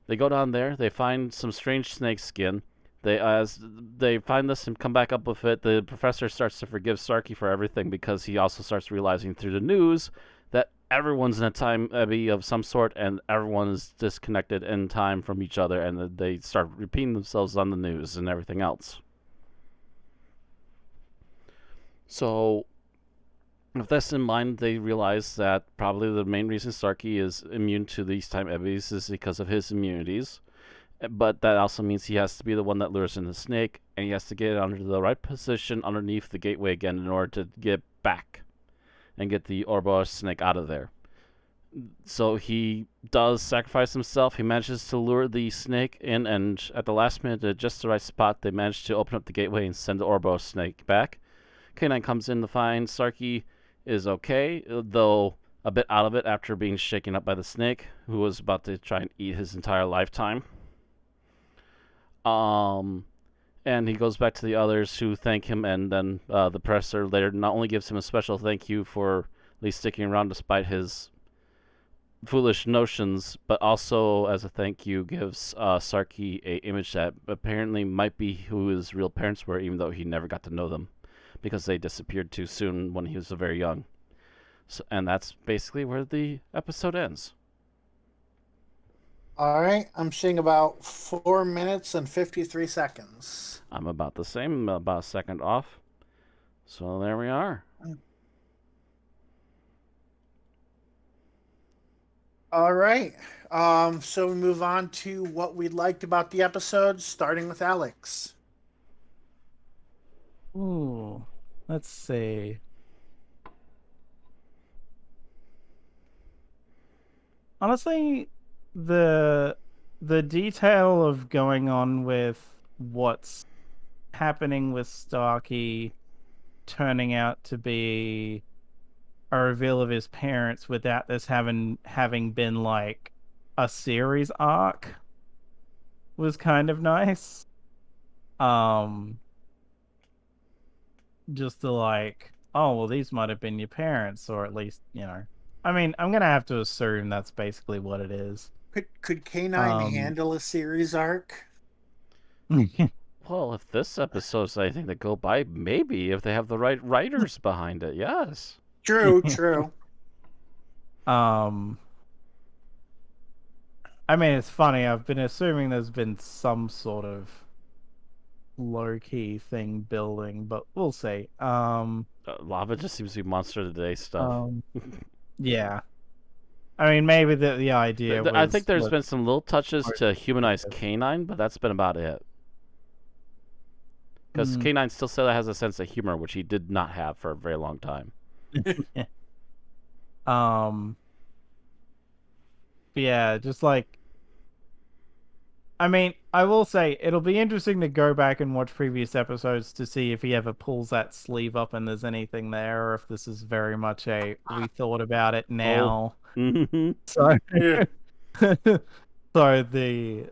They go down there. They find some strange snake skin. As they find this and come back up with it, the professor starts to forgive Sarky for everything because he also starts realizing through the news that everyone's in a time ebby of some sort and everyone is disconnected in time from each other, and they start repeating themselves on the news and everything else. So with this in mind, they realize that probably the main reason Starkey is immune to these time ebbies is because of his immunities. But that also means he has to be the one that lures in the snake, and he has to get it under the right position underneath the gateway again in order to get back and get the Oroborus snake out of there. So he does sacrifice himself. He manages to lure the snake in, and at the last minute, at just the right spot, they manage to open up the gateway and send the Oroborus snake back. K9 comes in to find Sarky is okay, though a bit out of it after being shaken up by the snake, who was about to try and eat his entire lifetime. And he goes back to the others who thank him, and then the professor later not only gives him a special thank you for at least sticking around despite his foolish notions, but also as a thank you gives Sarky a image that apparently might be who his real parents were, even though he never got to know them because they disappeared too soon when he was very young. So, and that's basically where the episode ends. All right, I'm seeing about 4 minutes and 53 seconds. I'm about the same, about a second off. So there we are. All right, so we move on to what we liked about the episode, starting with Alex. Ooh, let's see. Honestly, the detail of going on with what's happening with Starkey turning out to be a reveal of his parents without this having been like a series arc was kind of nice. Just to like, oh well, these might have been your parents, or at least, you know. I mean, I'm gonna have to assume that's basically what it is. Could K9 handle a series arc? Well, if this episode's anything to go by, maybe if they have the right writers behind it, yes. True. I mean, it's funny. I've been assuming there's been some sort of low-key thing building, but we'll see. Lava just seems to be monster of the day stuff. Yeah. I mean, maybe the idea was... I think there's been some little touches to humanize K9, but that's been about it. Because K9 still has a sense of humor, which he did not have for a very long time. Yeah, just like... I mean, I will say, it'll be interesting to go back and watch previous episodes to see if he ever pulls that sleeve up and there's anything there, or if this is very much a, we thought about it now. Oh. So, so the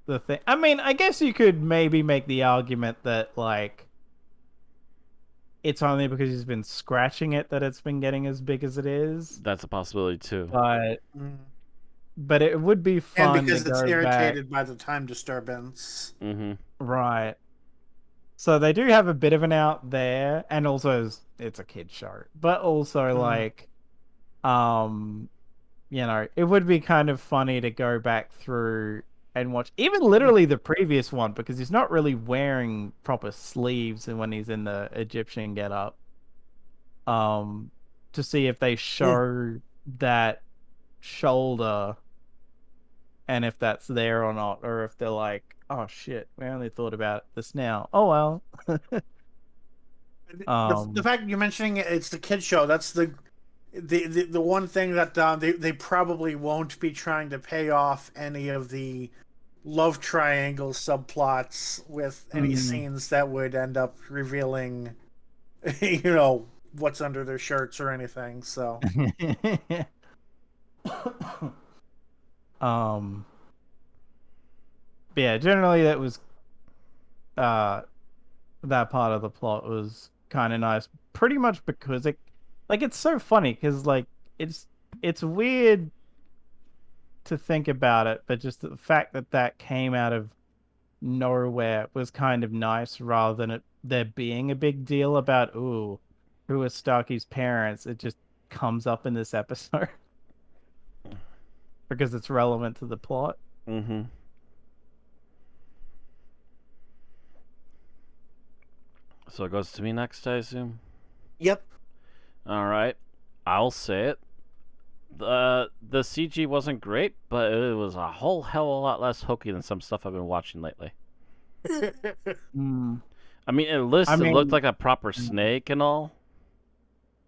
thing... I mean, I guess you could maybe make the argument that, like, it's only because he's been scratching it that it's been getting as big as it is. That's a possibility, too. But it would be fun and because to it's go irritated back. by the time disturbance. Right. So they do have a bit of an out there, and also it's a kid show. But also, like, you know, it would be kind of funny to go back through and watch even literally the previous one, because he's not really wearing proper sleeves and when he's in the Egyptian getup. To see if they show that shoulder and if that's there or not, or if they're like, oh shit, we only thought about this now. Oh well. The fact you're mentioning it's the kid show, that's the one thing that they probably won't be trying to pay off any of the love triangle subplots with any scenes that would end up revealing, you know, what's under their shirts or anything. So yeah, generally that was that part of the plot was kind of nice, pretty much because it's so funny because it's weird to think about it, but just the fact that came out of nowhere was kind of nice, rather than it there being a big deal about who are Starky's parents. It just comes up in this episode because it's relevant to the plot. Mm-hmm. So it goes to me next, I assume? Yep. All right. I'll say it. The CG wasn't great, but it was a whole hell of a lot less hokey than some stuff I've been watching lately. Mm, I mean, at least I it mean- looked like a proper snake and all.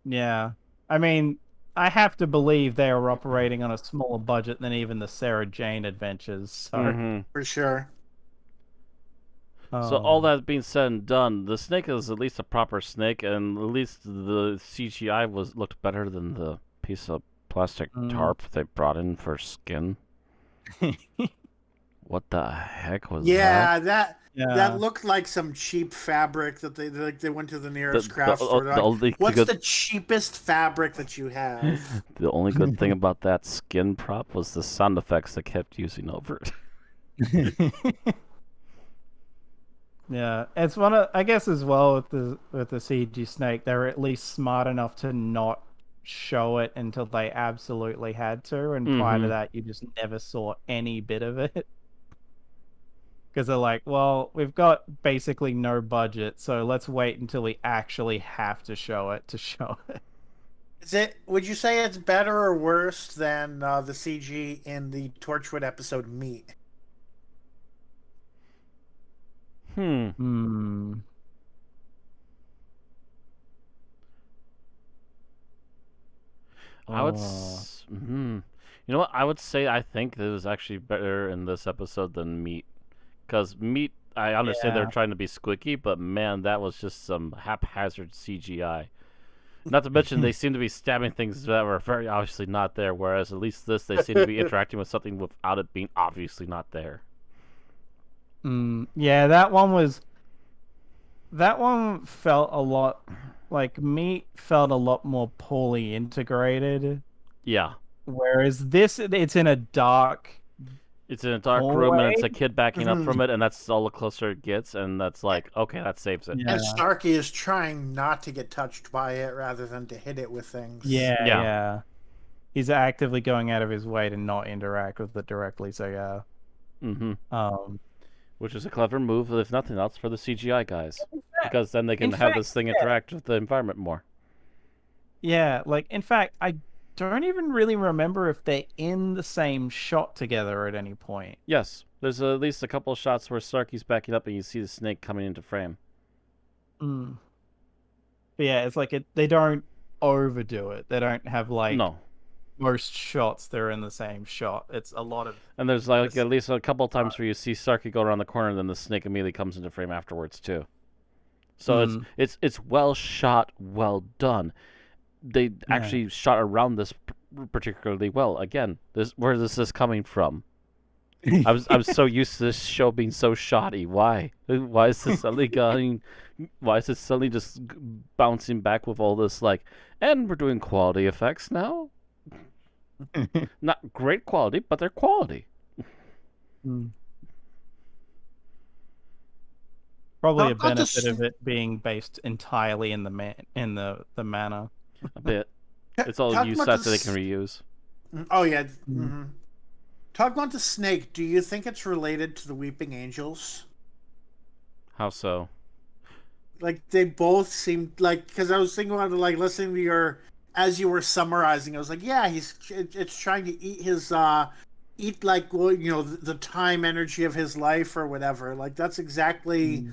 yeah. I mean, I have to believe they are operating on a smaller budget than even the Sarah Jane adventures. So, Mm-hmm. For sure. So all um, that being said and done, the snake is at least a proper snake, and at least the CGI looked better than the piece of plastic tarp they brought in for skin. What the heck was that? Yeah, that looked like some cheap fabric that they went to the nearest craft store. They're like, only what's good, the cheapest fabric that you have? the only good thing about that skin prop was the sound effects they kept using over it. Yeah, it's one of, I guess, as well with the CG snake, they were at least smart enough to not show it until they absolutely had to, and prior to that, you just never saw any bit of it. Because they're like, well, we've got basically no budget, so let's wait until we actually have to show it to show it. Would you say it's better or worse than the CG in the Torchwood episode Meat? Hmm. I would. You know what? I would say I think it was actually better in this episode than Meat, because Meat, I understand they're trying to be squeaky, but man, that was just some haphazard CGI. Not to mention they seem to be stabbing things that were very obviously not there, whereas at least this they seem to be interacting with something without it being obviously not there. Yeah, that one felt a lot like Meat felt a lot more poorly integrated. Yeah. Whereas this, it's in a dark. It's in a dark room, and it's a kid backing up from it, and that's all the closer it gets, and that's like, okay, that saves it. And Starkey is trying not to get touched by it rather than to hit it with things. Yeah. He's actively going out of his way to not interact with it directly, so yeah. Which is a clever move, if nothing else, for the CGI guys. Because then they can have this thing interact with the environment more. Yeah, like, in fact, I don't even really remember if they're in the same shot together at any point. Yes, there's at least a couple of shots where Starkey's backing up and you see the snake coming into frame. But yeah, it's like they don't overdo it. They don't have like most shots they're in the same shot. It's a lot of, and there's like at least a couple of times where you see Starkey go around the corner and then the snake immediately comes into frame afterwards too. So it's well shot, well done. They actually shot around this particularly well. Again, where is this coming from? I'm so used to this show being so shoddy. Why is this suddenly going? Why is it suddenly just bouncing back with all this and we're doing quality effects now? Not great quality, but they're quality. Probably a benefit of it being based entirely in the manor. A bit. It's all used sets that they can reuse. Oh yeah. Talk about the snake. Do you think it's related to the Weeping Angels? How so? Like they both seem like, because I was thinking about it, like listening to as you were summarizing, I was like, yeah, it's trying to eat his eat like, well, the time energy of his life or whatever. Like that's exactly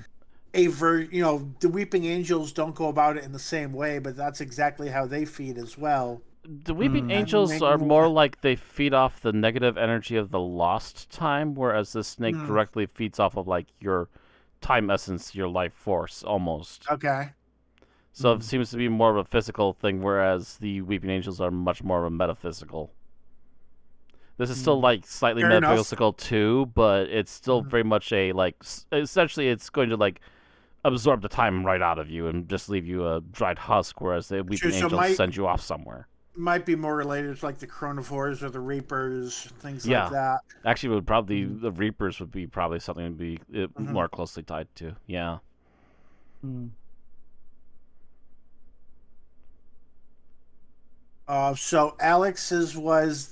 the Weeping Angels don't go about it in the same way, but that's exactly how they feed as well. The Weeping Angels are more like they feed off the negative energy of the lost time, whereas the snake directly feeds off of like your time essence, your life force, almost. Okay. So it seems to be more of a physical thing, whereas the Weeping Angels are much more of a metaphysical. This is still like slightly Fair enough. metaphysical too, but it's still very much a like. Essentially, it's going to like absorb the time right out of you and just leave you a dried husk. Whereas the weeping So angels send you off somewhere. might be more related to like the chronivores or the reapers, things Yeah. like that. Actually, it would probably the reapers would be probably something to be more closely tied to. Yeah. So Alex's was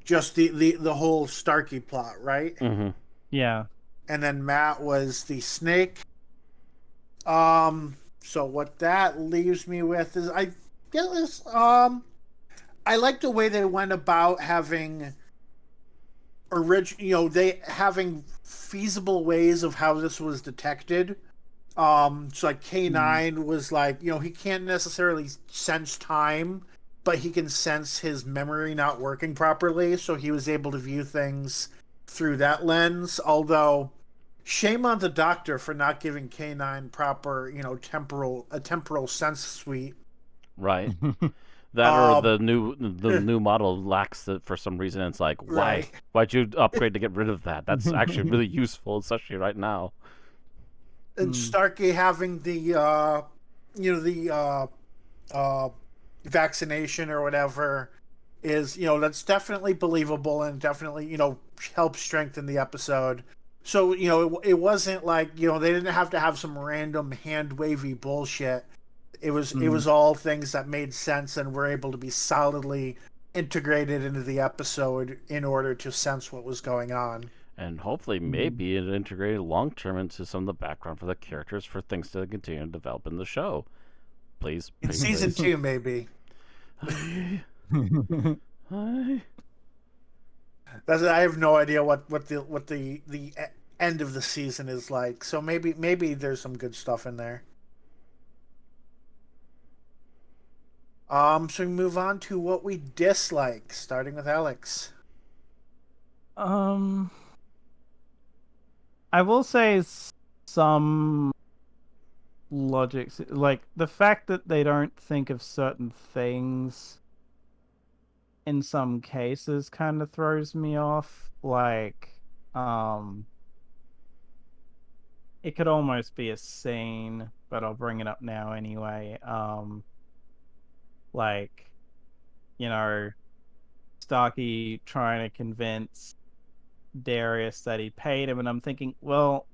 just the whole Starkey plot, right? Mm-hmm. Yeah. And then Matt was the snake. So what that leaves me with is I like the way they went about having they having feasible ways of how this was detected. So like K9 was like, he can't necessarily sense time, but he can sense his memory not working properly, so he was able to view things through that lens. Although, shame on the doctor for not giving K9 proper, temporal sense suite. Right. That or the new model lacks it for some reason. It's like, Right. why'd you upgrade to get rid of that? That's actually really useful, especially right now. And Starkey having the vaccination or whatever is, that's definitely believable and definitely, helps strengthen the episode. So, it wasn't like, they didn't have to have some random hand wavy bullshit. It was all things that made sense and were able to be solidly integrated into the episode in order to sense what was going on. And hopefully, maybe it integrated long term into some of the background for the characters for things to continue to develop in the show. Please. In season 2, maybe. Hi. I have no idea what the end of the season is like. So maybe there's some good stuff in there. So we move on to what we dislike, starting with Alex. I will say some logics, like the fact that they don't think of certain things in some cases kind of throws me off. Like, it could almost be a scene, but I'll bring it up now anyway. Like, Starkey trying to convince Darius that he paid him, and I'm thinking, well,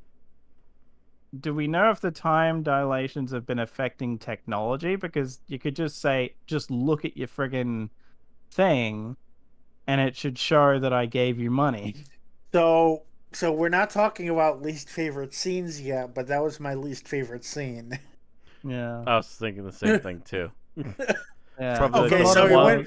do we know if the time dilations have been affecting technology? Because you could just say, just look at your friggin' thing, and it should show that I gave you money. So we're not talking about least favorite scenes yet, but that was my least favorite scene. Yeah. I was thinking the same thing too. Yeah. Probably Okay, so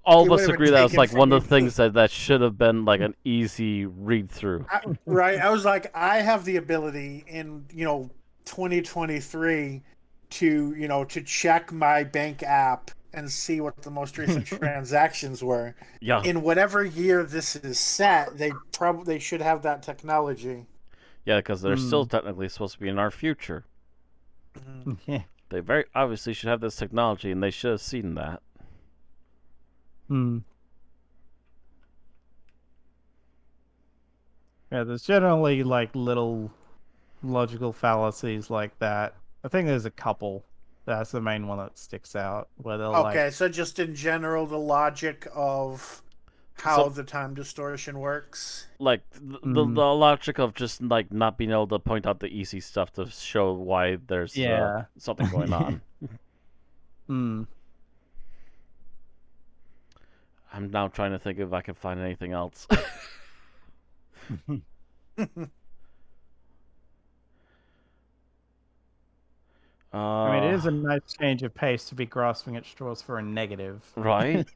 all it of us would've agree been that was taken like from one of me. the things that should have been like an easy read through. Right. I was like, I have the ability in 2023 to check my bank app and see what the most recent transactions were. Yeah. In whatever year this is set, they should have that technology. Yeah, because they're still technically supposed to be in our future. Yeah. They very obviously should have this technology, and they should have seen that. Yeah, there's generally like little logical fallacies like that. I think there's a couple. That's the main one that sticks out. Where they're Okay, so just in general, the logic of how the time distortion works. Like the logic of just like not being able to point out the easy stuff to show why there's something going on. I'm now trying to think if I can find anything else. I mean, it is a nice change of pace to be grasping at straws for a negative. Right?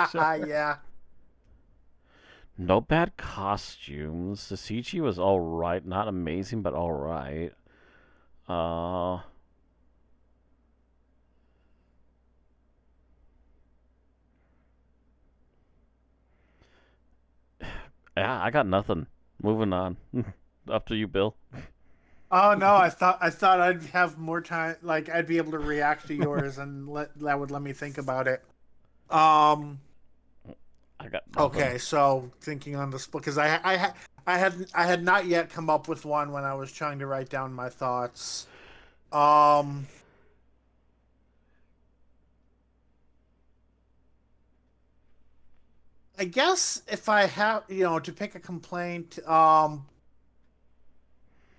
Yeah. No bad costumes. The CG was alright. Not amazing, but alright. Yeah, I got nothing. Moving on. Up to you, Bill. Oh no, I thought I'd have more time, like I'd be able to react to yours and that would let me think about it. I I got nothing. Okay, so thinking on this because I had not yet come up with one when I was trying to write down my thoughts. Um, I guess if I have, to pick a complaint,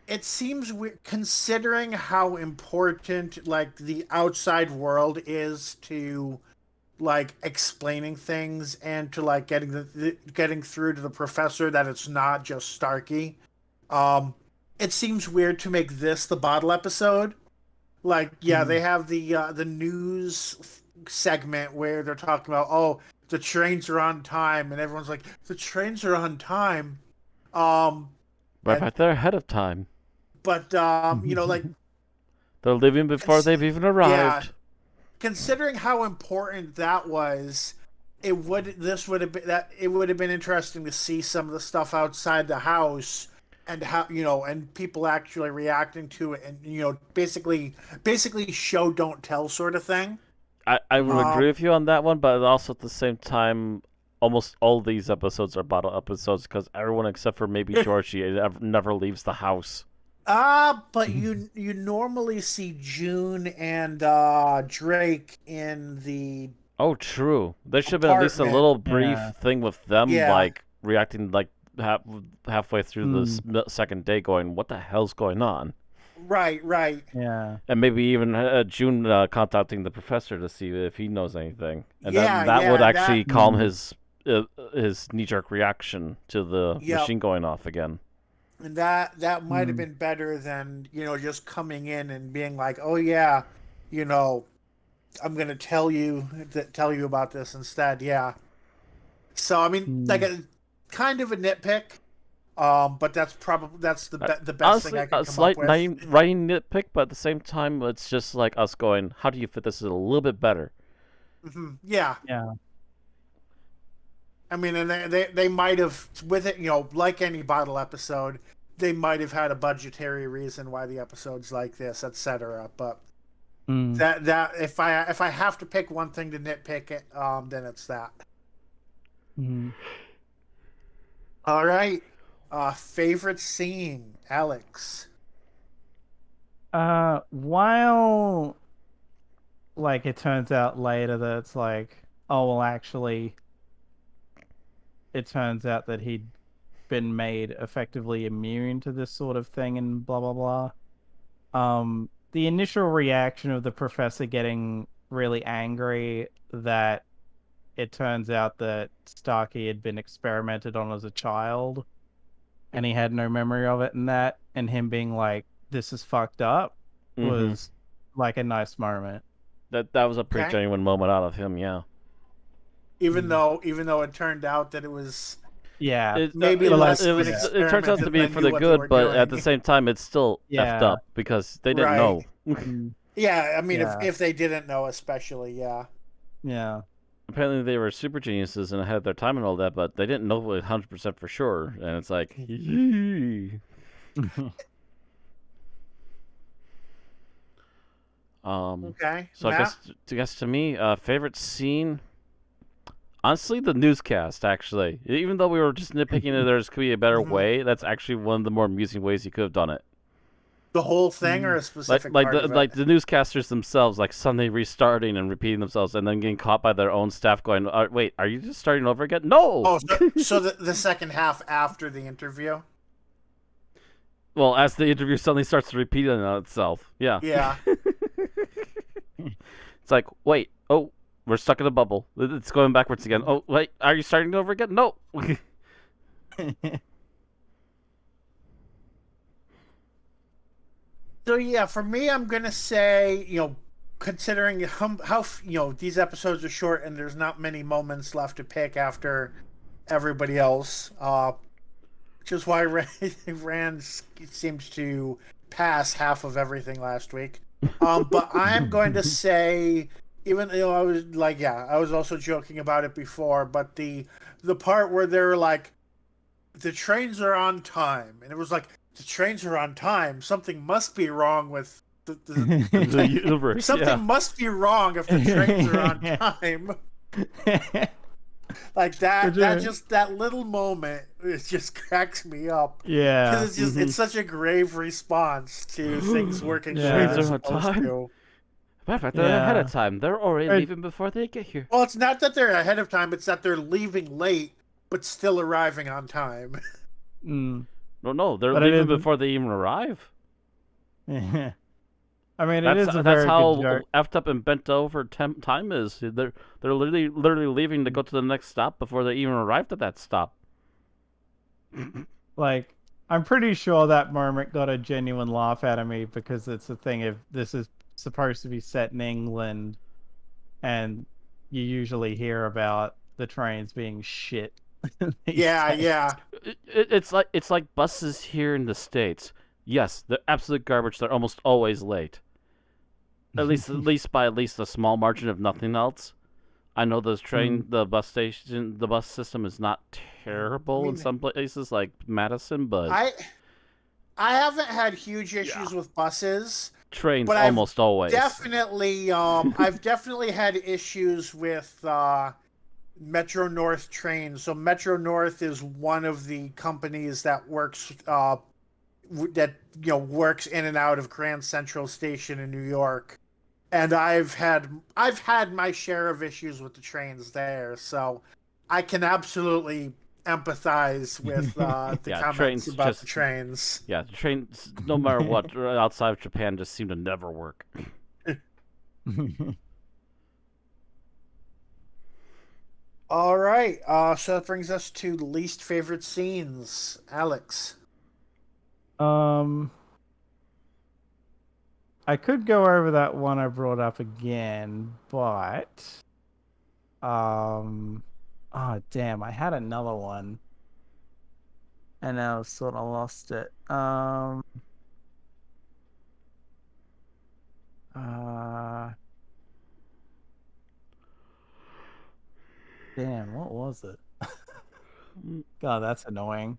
it seems weird considering how important like the outside world is to like explaining things and to like getting through to the professor that it's not just Starkey. It seems weird to make this the bottle episode. Like, yeah, they have the news segment where they're talking about, oh, the trains are on time, and everyone's like, the trains are on time. Right And back there ahead of time. but like They're leaving before they've even yeah, arrived. considering how important that was, it would have been interesting to see some of the stuff outside the house and how and people actually reacting to it and basically show don't tell sort of thing. I would agree with you on that one, but also at the same time, almost all these episodes are bottle episodes because everyone except for maybe Georgie never leaves the house. But you normally see June and Drake in the Oh, true. There should have been at least a apartment. little brief thing with them, Yeah. like reacting like halfway through the second day, going, "What the hell's going on?" Right. Yeah. And maybe even June contacting the professor to see if he knows anything, and Yeah, that would yeah, actually calm his knee-jerk reaction to the Yep. machine going off again. And that might have been better than, just coming in and being like, "Oh yeah, I'm going to tell you about this instead." Yeah. So, I mean, like a kind of a nitpick, but that's the best Honestly, thing I can a come slight up with. writing nitpick, but at the same time, it's just like us going, "How do you fit this a little bit better?" Yeah. Yeah. I mean, and they might have with it, like any bottle episode, they might have had a budgetary reason why the episode's like this, etc. But that if I have to pick one thing to nitpick it, then it's that. All right. Favorite scene, Alex. While like it turns out later that it's like, oh well, actually, it turns out that he'd been made effectively immune to this sort of thing and blah blah blah. The initial reaction of the professor getting really angry that it turns out that Starkey had been experimented on as a child and he had no memory of it, and him being like, "This is fucked up," was like a nice moment. That was a pretty genuine moment out of him, yeah. Even though it turned out that it was maybe it less turns out to be for the good, but at the same time, it's still effed up because they didn't know. Yeah, I mean, if they didn't know, especially, yeah. Apparently, they were super geniuses and ahead of their time and all that, but they didn't know 100% for sure. And it's like, okay. So Matt? I guess to me, favorite scene. Honestly, the newscast. Actually, even though we were just nitpicking that there's could be a better way, that's actually one of the more amusing ways you could have done it. The whole thing, or a specific like part of it? like the newscasters themselves, like suddenly restarting and repeating themselves, and then getting caught by their own staff, going, "Wait, are you just starting over again?" No. Oh, so the second half after the interview. Well, as the interview suddenly starts to repeat on itself, yeah. Yeah. It's like, wait, oh, we're stuck in a bubble. It's going backwards again. Oh, wait, are you starting over again? No. So yeah, for me, I'm gonna say, considering how these episodes are short and there's not many moments left to pick after everybody else, which is why Rand seemed to pass half of everything last week. But I'm going to say, even though I was like, I was also joking about it before, but the part where they're like, the trains are on time, and it was like, the trains are on time. Something must be wrong with the universe. Something must be wrong if the trains are on time. Like Could that you- just that little moment, it just cracks me up because Yeah. it's just it's such a grave response to things working the way Yeah. Trains they're are on supposed time. to. Matter of fact, they're ahead of Yeah. time. They're already Or- leaving before they get here. Well, it's not that they're ahead of time; it's that they're leaving late but still arriving on time. mm, No, they're but it leaving isn't. before they even arrive. Yeah. I mean, it That's is a that's very good how joke. effed up and bent over time is. They're literally leaving to go to the next stop before they even arrived at that stop. Like, I'm pretty sure that moment got a genuine laugh out of me because it's a thing of this is supposed to be set in England, and you usually hear about the trains being shit these Yeah, days. yeah. It's like buses here in the States. Yes, they're absolute garbage. They're almost always late. At least by a small margin, if nothing else. I know the bus system is not terrible in some places like Madison, but I I haven't had huge yeah, issues with buses, trains but I've almost always. definitely had issues with Metro North trains. So Metro North is one of the companies that works works in and out of Grand Central Station in New York. And I've had my share of issues with the trains there, so I can absolutely empathize with the Yeah, comments trains about the just trains. yeah, trains no matter what outside of Japan just seem to never work. All right, so that brings us to least favorite scenes. Alex. um, I could go over that one I brought up again, but oh damn, I had another one, and now I've sort of lost it. Uh, Damn, what was it? God, that's annoying.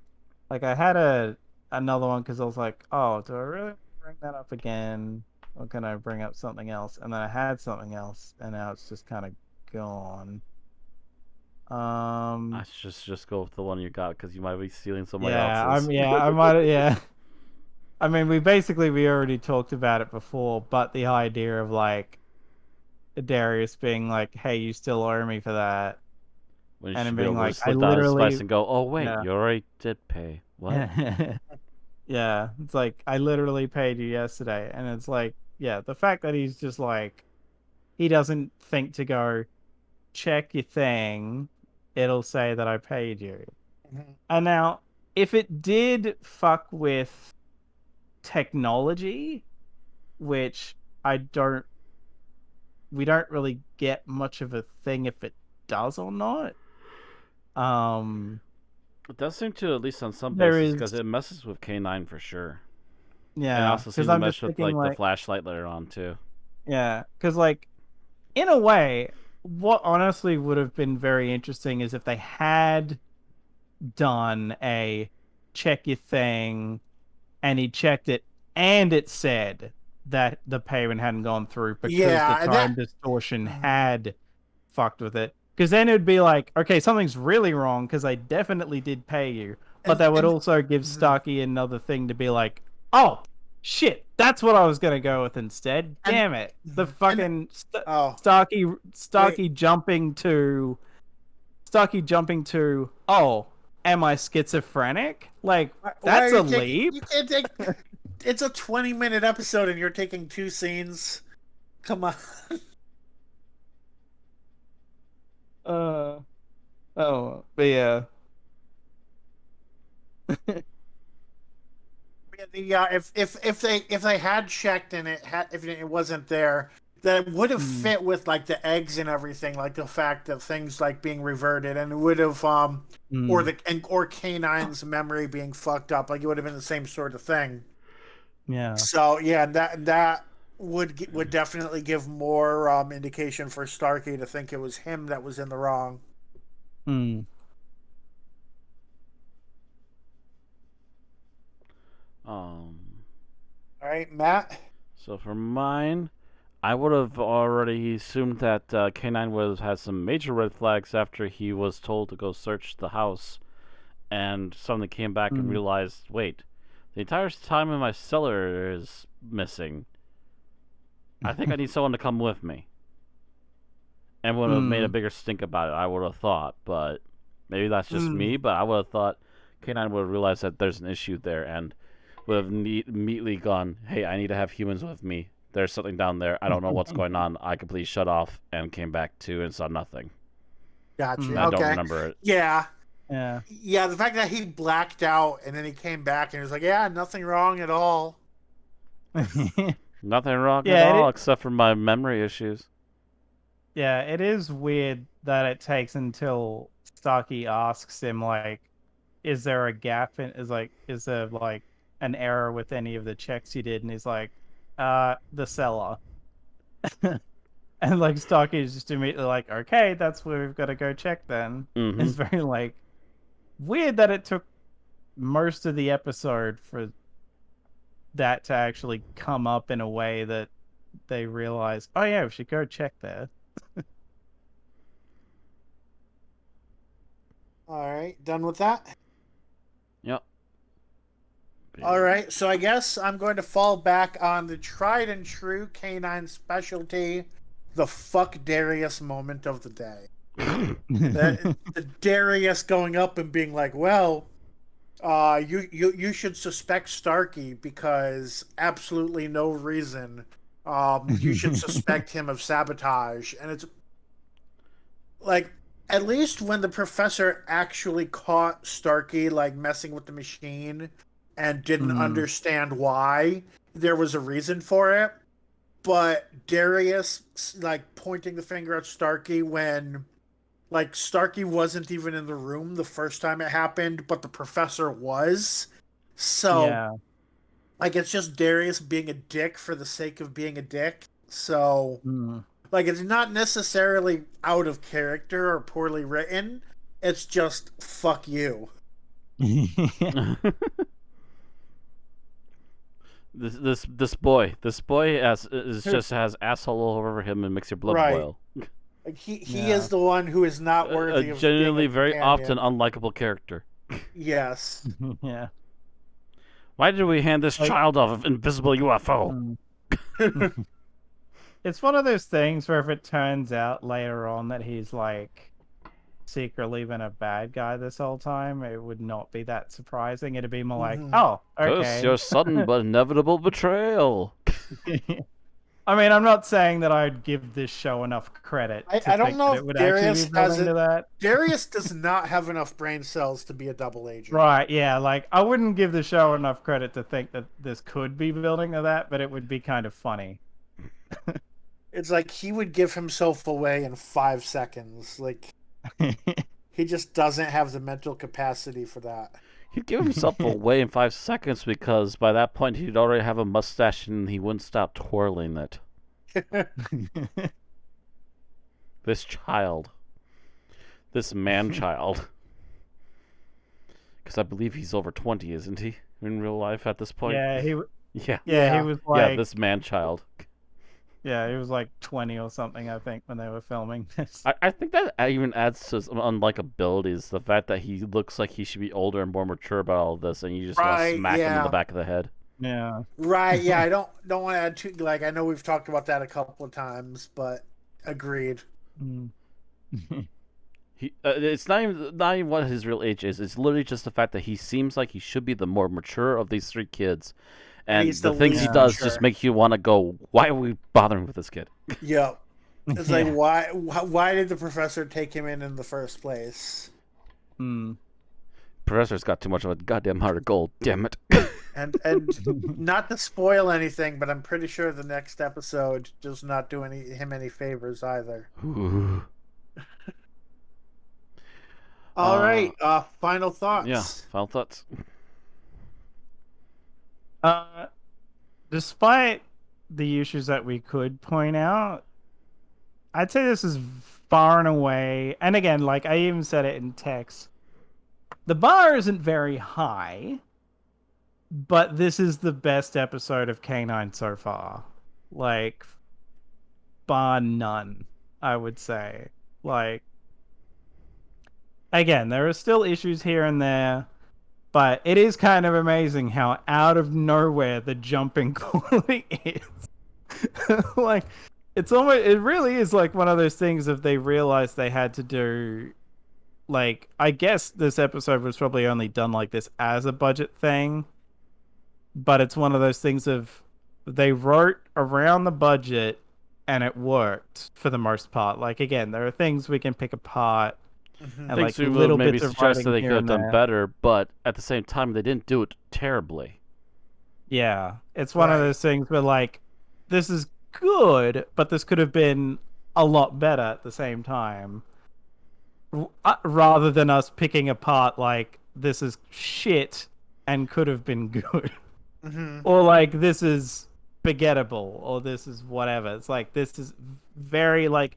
Like I had another one because I was like, oh, do I really bring that up again? Or can I bring up something else? And then I had something else, and now it's just kind of gone. I should just go with the one you got because you might be stealing somebody Yeah, else's. I might, yeah. I mean, we already talked about it before, but the idea of like Darius being like, "Hey, you still owe me for that," When you and him should be being able to like, just "I look down his device literally, and go, "Oh wait, yeah." you already did pay." What? Yeah, it's like I literally paid you yesterday, and it's like, yeah, the fact that he's just like he doesn't think to go check your thing, it'll say that I paid you. Mhm. And now, if it did fuck with technology, which I don't, we don't really get much of a thing if it does or not. Um, It does seem to, at least on some there basis, is, because it messes with K9 for sure. And yeah, also because seems to I'm just mess with thinking like the like, flashlight later on too. yeah, because like in a way, what honestly would have been very interesting is if they had done a check your thing and he checked it and it said that the payment hadn't gone through because the Yeah, and time distortion had fucked with it. Because then it would be like, okay, something's really wrong because I definitely did pay you. But that would and also give Starkey another thing to be like, oh, shit, that's what I was going to go with instead. and Damn it. The and fucking oh Starkey, wait, Starkey jumping to, oh, am I schizophrenic? Like, why are that's you a taking? leap. You can't take. It's a 20-minute episode, and you're taking two scenes. Come on. Uh, oh, but yeah. If they had checked and if it wasn't there, that would have Mm, fit with like the eggs and everything, like the fact that things like being reverted, and it would have mm, or K9's memory being fucked up, like it would have been the same sort of thing. yeah. So yeah, that would definitely give more indication for Starkey to think it was him that was in the wrong. Mm. Um. All right, Matt. So for mine, I would have already assumed that K9 would have had some major red flags after he was told to go search the house, and suddenly came back and realized, wait, the entire time in my cellar is missing. I think I need someone to come with me. And would have made a bigger stink about it, I would have thought, but maybe that's just me, but I would have thought K9 would have realized that there's an issue there and would have immediately gone, hey, I need to have humans with me. There's something down there. I don't know what's going on. I completely shut off and came back to and saw nothing. Gotcha. I Okay. don't remember it. Yeah. Yeah. Yeah, the fact that he blacked out and then he came back and he was like, yeah, nothing wrong at all. Nothing wrong Yeah, at all except for my memory issues. Yeah, it is weird that it takes until Starkey asks him, like, is there a gap in, is there like an error with any of the checks you did? And he's like, the cellar. And like Starkey's just immediately like, okay, that's where we've got to go check then. It's very like weird that it took most of the episode for that to actually come up in a way that they realize, oh yeah, we should go check there. All right, done with that? Yep. All right, so I guess I'm going to fall back on the tried and true K9 specialty, the fuck Darius moment of the day. the Darius going up and being like, well, you should suspect Starkey because absolutely no reason. You should suspect him of sabotage. And it's like, at least when the professor actually caught Starkey like messing with the machine and didn't understand why, there was a reason for it. But Darius like pointing the finger at Starkey when like Starkey wasn't even in the room the first time it happened, but the professor was. So yeah. like it's just Darius being a dick for the sake of being a dick. So like, it's not necessarily out of character or poorly written. It's just, fuck you. This boy just has asshole all over him and makes your blood boil. Like, he is the one who is not worthy of genuinely being a very often companion. unlikable character. Yes. Yeah. Why did we hand this child off of invisible UFO? It's one of those things where if it turns out later on that he's like secretly been a bad guy this whole time, it would not be that surprising. It'd be more like, oh, okay. Curse your sudden but inevitable betrayal. I mean, I'm not saying that I'd give this show enough credit. I don't know if Darius has it. That. Darius does not have enough brain cells to be a double agent. Right, yeah. Like, I wouldn't give the show enough credit to think that this could be building to that, but it would be kind of funny. It's like he would give himself away in 5 seconds. Like, he just doesn't have the mental capacity for that. He'd give himself away in 5 seconds because by that point he'd already have a mustache and he wouldn't stop twirling it. This child. This man-child. Because I believe he's over 20, isn't he? In real life at this point? Yeah, he Yeah, he was like... Yeah, this man-child. Yeah, he was like 20 or something, I think, when they were filming this. I think that even adds to some unlikabilities. The fact that he looks like he should be older and more mature about all of this, and you just want to smack him in the back of the head. Yeah. Right, yeah, I don't want to add too... Like, I know we've talked about that a couple of times, but agreed. It's not even what his real age is. It's literally just the fact that he seems like he should be the more mature of these 3 kids. And the things he does just make you want to go, why are we bothering with this kid? Yep. It's like, why did the professor take him in the first place? Professor's got too much of a goddamn heart of gold, damn it. And not to spoil anything, but I'm pretty sure the next episode does not do him any favors either. All right, final thoughts. Yeah, final thoughts. Despite the issues that we could point out, I'd say this is far and away, and again, like I even said it in text, the bar isn't very high, but this is the best episode of K9 so far. Like, bar none, I would say. Like, again, there are still issues here and there, but it is kind of amazing how out of nowhere the jumping quality is. Like, it really is like one of those things if they realized they had to do, like, I guess this episode was probably only done like this as a budget thing, but it's one of those things of they wrote around the budget and it worked for the most part. Like, again, there are things we can pick apart and Things like we would little maybe bits of suggest that writing they here could have and done there. better, but at the same time, they didn't do it terribly. Yeah, it's one of Right. those things where like this is good, but this could have been a lot better at the same time. Rather than us picking apart like this is shit and could have been good. Or like this is forgettable or this is whatever. It's like this is very like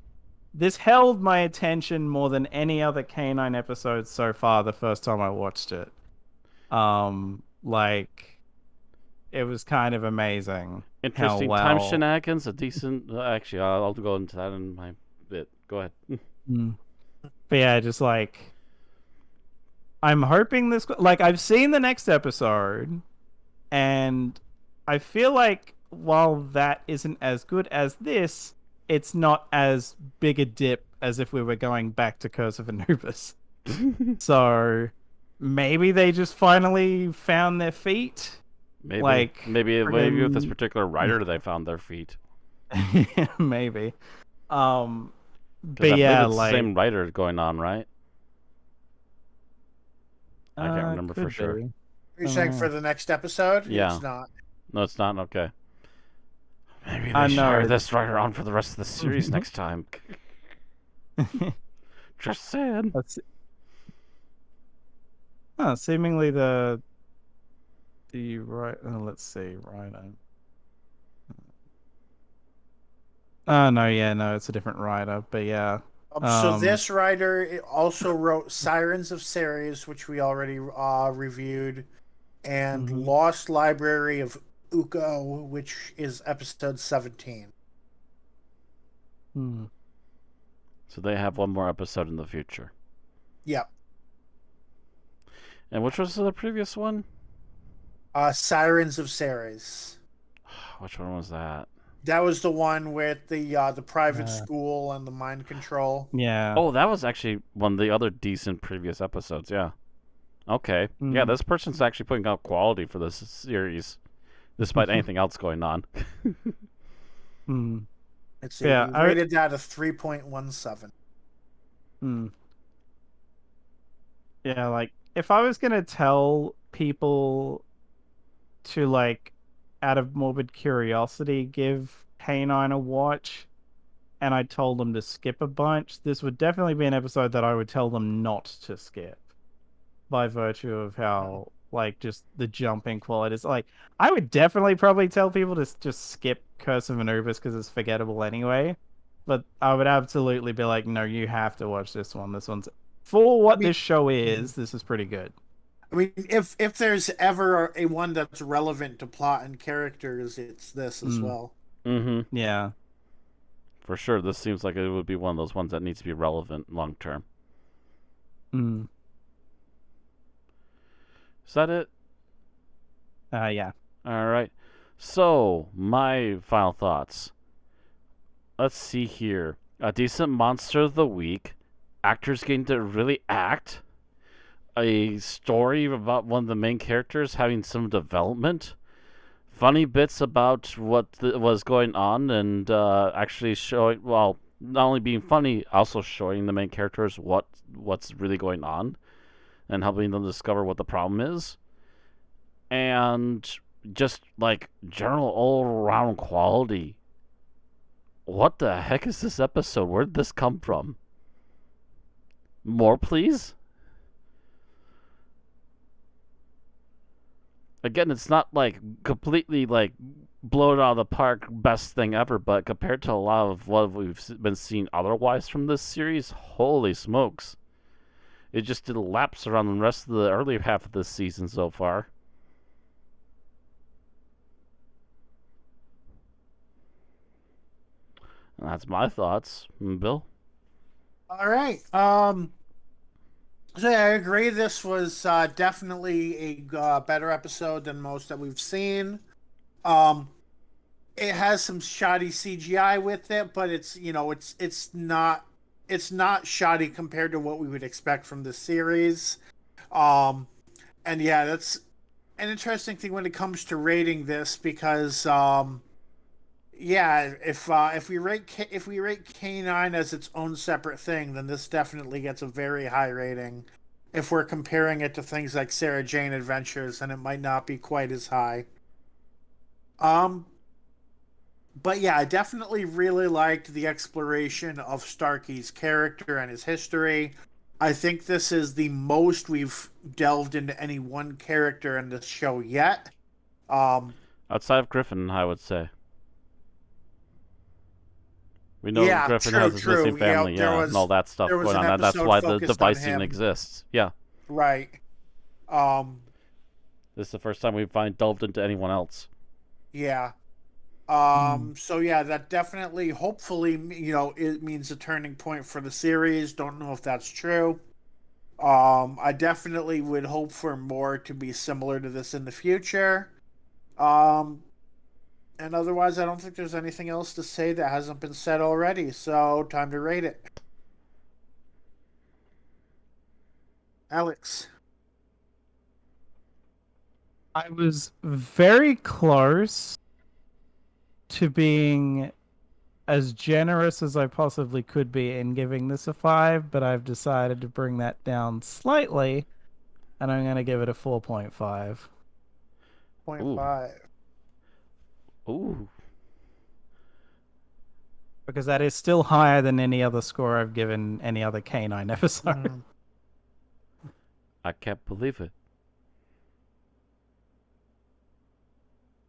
this held my attention more than any other K9 episode so far the first time I watched it. Like it was kind of amazing. Interesting how time well... shenanigans, a decent... Actually, I'll go into that in my bit. Go ahead. But yeah, just like I'm hoping this, like, I've seen the next episode and I feel like while that isn't as good as this, it's not as big a dip as if we were going back to Curse of Anubis. So maybe they just finally found their feet. Maybe, like maybe with this friggin- particular writer, they found their feet. Yeah, maybe. Because But I yeah, believe it's like the same writer going on, right? I can't remember for could sure. be. You're saying for the next episode? Yeah. It's not. No, it's not. Okay. Maybe I they should know. hire this writer on for the rest of the series next time. Just saying. Let's see. Oh, seemingly the right. Let's see. Right. Oh no, yeah, no, it's a different writer. But yeah. So this writer also wrote Sirens of Ceres, which we already reviewed, and Lost Library of Uko, which is episode 17. So they have one more episode in the future. Yep. And which was the previous one? Sirens of Ceres. Which one was that? That was the one with the private school and the mind control. Yeah. Oh, that was actually one of the other decent previous episodes, yeah. Okay. Yeah, this person's actually putting out quality for this series, despite anything else going on. Let's see. Yeah, we rated that a 3.17. Yeah, like, if I was going to tell people to, like, out of morbid curiosity, give K9 a watch, and I told them to skip a bunch, this would definitely be an episode that I would tell them not to skip, by virtue of how, like, just the jumping quality is. Like, I would definitely probably tell people to just skip Curse of Anubis because it's forgettable anyway, but I would absolutely be like, no, you have to watch this one. This one's, for what this show is, this is pretty good. I mean, if there's ever a one that's relevant to plot and characters, it's this as well. Yeah. For sure, this seems like it would be one of those ones that needs to be relevant long term. Is that it? Yeah. All right. So, my final thoughts. Let's see here. A decent monster of the week. Actors getting to really act. A story about one of the main characters having some development. Funny bits about what was going on and actually showing, well, not only being funny, also showing the main characters what's really going on and helping them discover what the problem is. And just, like, general all-around quality. What the heck is this episode? Where did this come from? More, please? Again, it's not, like, completely, like, blown out of the park, best thing ever, but compared to a lot of what we've been seeing otherwise from this series, holy smokes. It just did a lapse around the rest of the earlier half of this season so far. That's my thoughts. Bill? All right. So yeah, I agree. This was definitely a better episode than most that we've seen. Um, it has some shoddy CGI with it, but it's not shoddy compared to what we would expect from the series. Um, and yeah, that's an interesting thing when it comes to rating this because yeah, if we rate K9 as its own separate thing, then this definitely gets a very high rating. If we're comparing it to things like Sarah Jane Adventures, then it might not be quite as high. Um, but yeah, I definitely really liked the exploration of Starkey's character and his history. I think this is the most we've delved into any one character in this show yet. Um, Outside of Griffin, I would say. We know yeah, Griffin has his missing true. Yeah, family, yeah, and all that stuff there was going an on. And that's episode why the focused on device even him. exists. Yeah. Right. Um, This is the first time we've delved into anyone else. yeah. So yeah, that definitely, hopefully, it means a turning point for the series. Don't know if that's true. I definitely would hope for more to be similar to this in the future. Um, and otherwise, I don't think there's anything else to say that hasn't been said already. So, time to rate it. Alex. I was very close to being as generous as I possibly could be in giving this a 5, but I've decided to bring that down slightly, and I'm going to give it a 4.5. 0.5. Ooh. Because that is still higher than any other score I've given any other K9 episode. Mm. I can't believe it.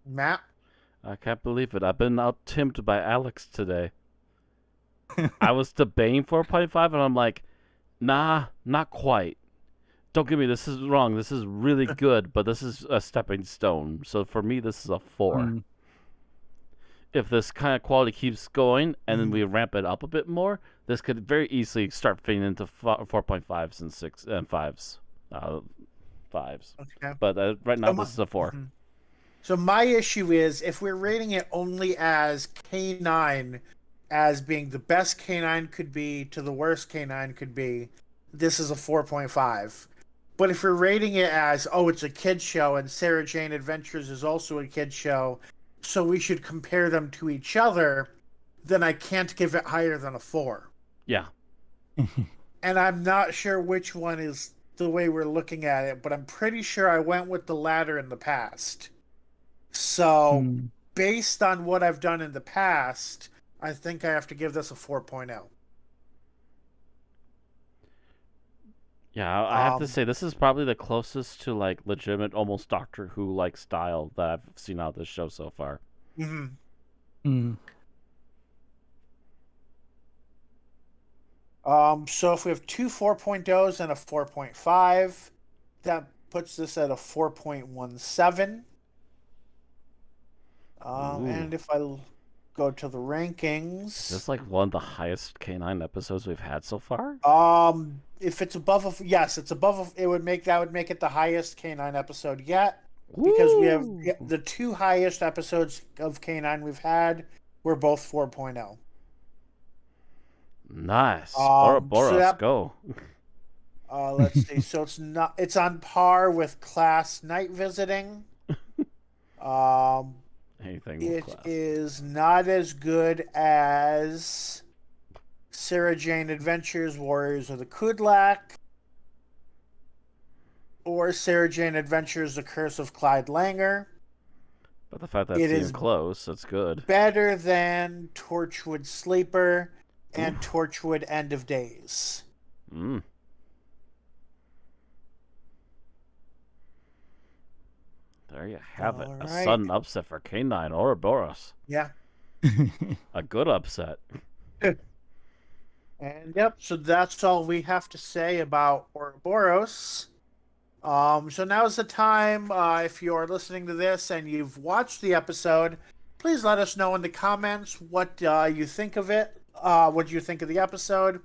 Matt. I can't believe it. I've been out-timped by Alex today. I was debating 4.5, and I'm like, nah, not quite. Don't get me, this is wrong. This is really good, but this is a stepping stone. So for me, this is a 4. Mm. If this kind of quality keeps going, and then we ramp it up a bit more, this could very easily start fitting into 4.5s and 6 and 5s. 5s. Okay. But right now, this is a 4. So my issue is if we're rating it only as K9 as being the best K9 could be to the worst K9 could be, this is a 4.5. But if we're rating it as, oh, it's a kid's show and Sarah Jane Adventures is also a kid's show, so we should compare them to each other, then I can't give it higher than a 4. Yeah. And I'm not sure which one is the way we're looking at it, but I'm pretty sure I went with the latter in the past. So, based on what I've done in the past, I think I have to give this a 4.0. Yeah, I have to say this is probably the closest to like legitimate, almost Doctor Who like style that I've seen out of this show so far. So if we have two 4.0s and a 4.5, that puts this at a 4.17. And if I go to the rankings, is this like one of the highest K9 episodes we've had so far? If it's above yes, it's above it would make it the highest K9 episode yet. Because we have the two highest episodes of K9 we've had were both 4.0. Nice. Oroborus, go. Let's see. So it's on par with Class Night Visiting. Anything with class. It is not as good as Sarah Jane Adventures Warriors of the Kudlak or Sarah Jane Adventures The Curse of Clyde Langer. But the fact that it's even close, that's good. Better than Torchwood Sleeper and Torchwood End of Days. There you have it. A sudden upset for K9 Oroborus. Yeah. A good upset. And yep, so that's all we have to say about Ouroboros. So now's the time, if you're listening to this and you've watched the episode, Please let us know in the comments what you think of it, what you think of the episode.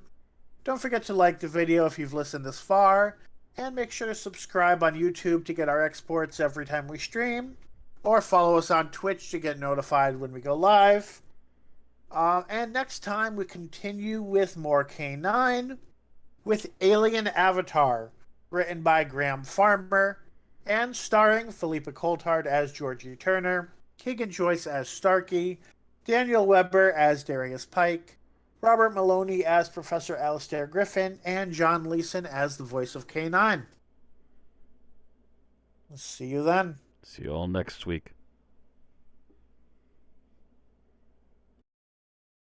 Don't forget to like the video if you've listened this far, and make sure to subscribe on YouTube to get our exports every time we stream, or follow us on Twitch to get notified when we go live. And next time we continue with more K9 with Alien Avatar, written by Graham Farmer, and starring Philippa Coulthard as Georgie Turner, Keegan Joyce as Starkey, Daniel Webber as Darius Pike, Robert Maloney as Professor Alistair Griffin, and John Leeson as the voice of K9. See you then. See you all next week.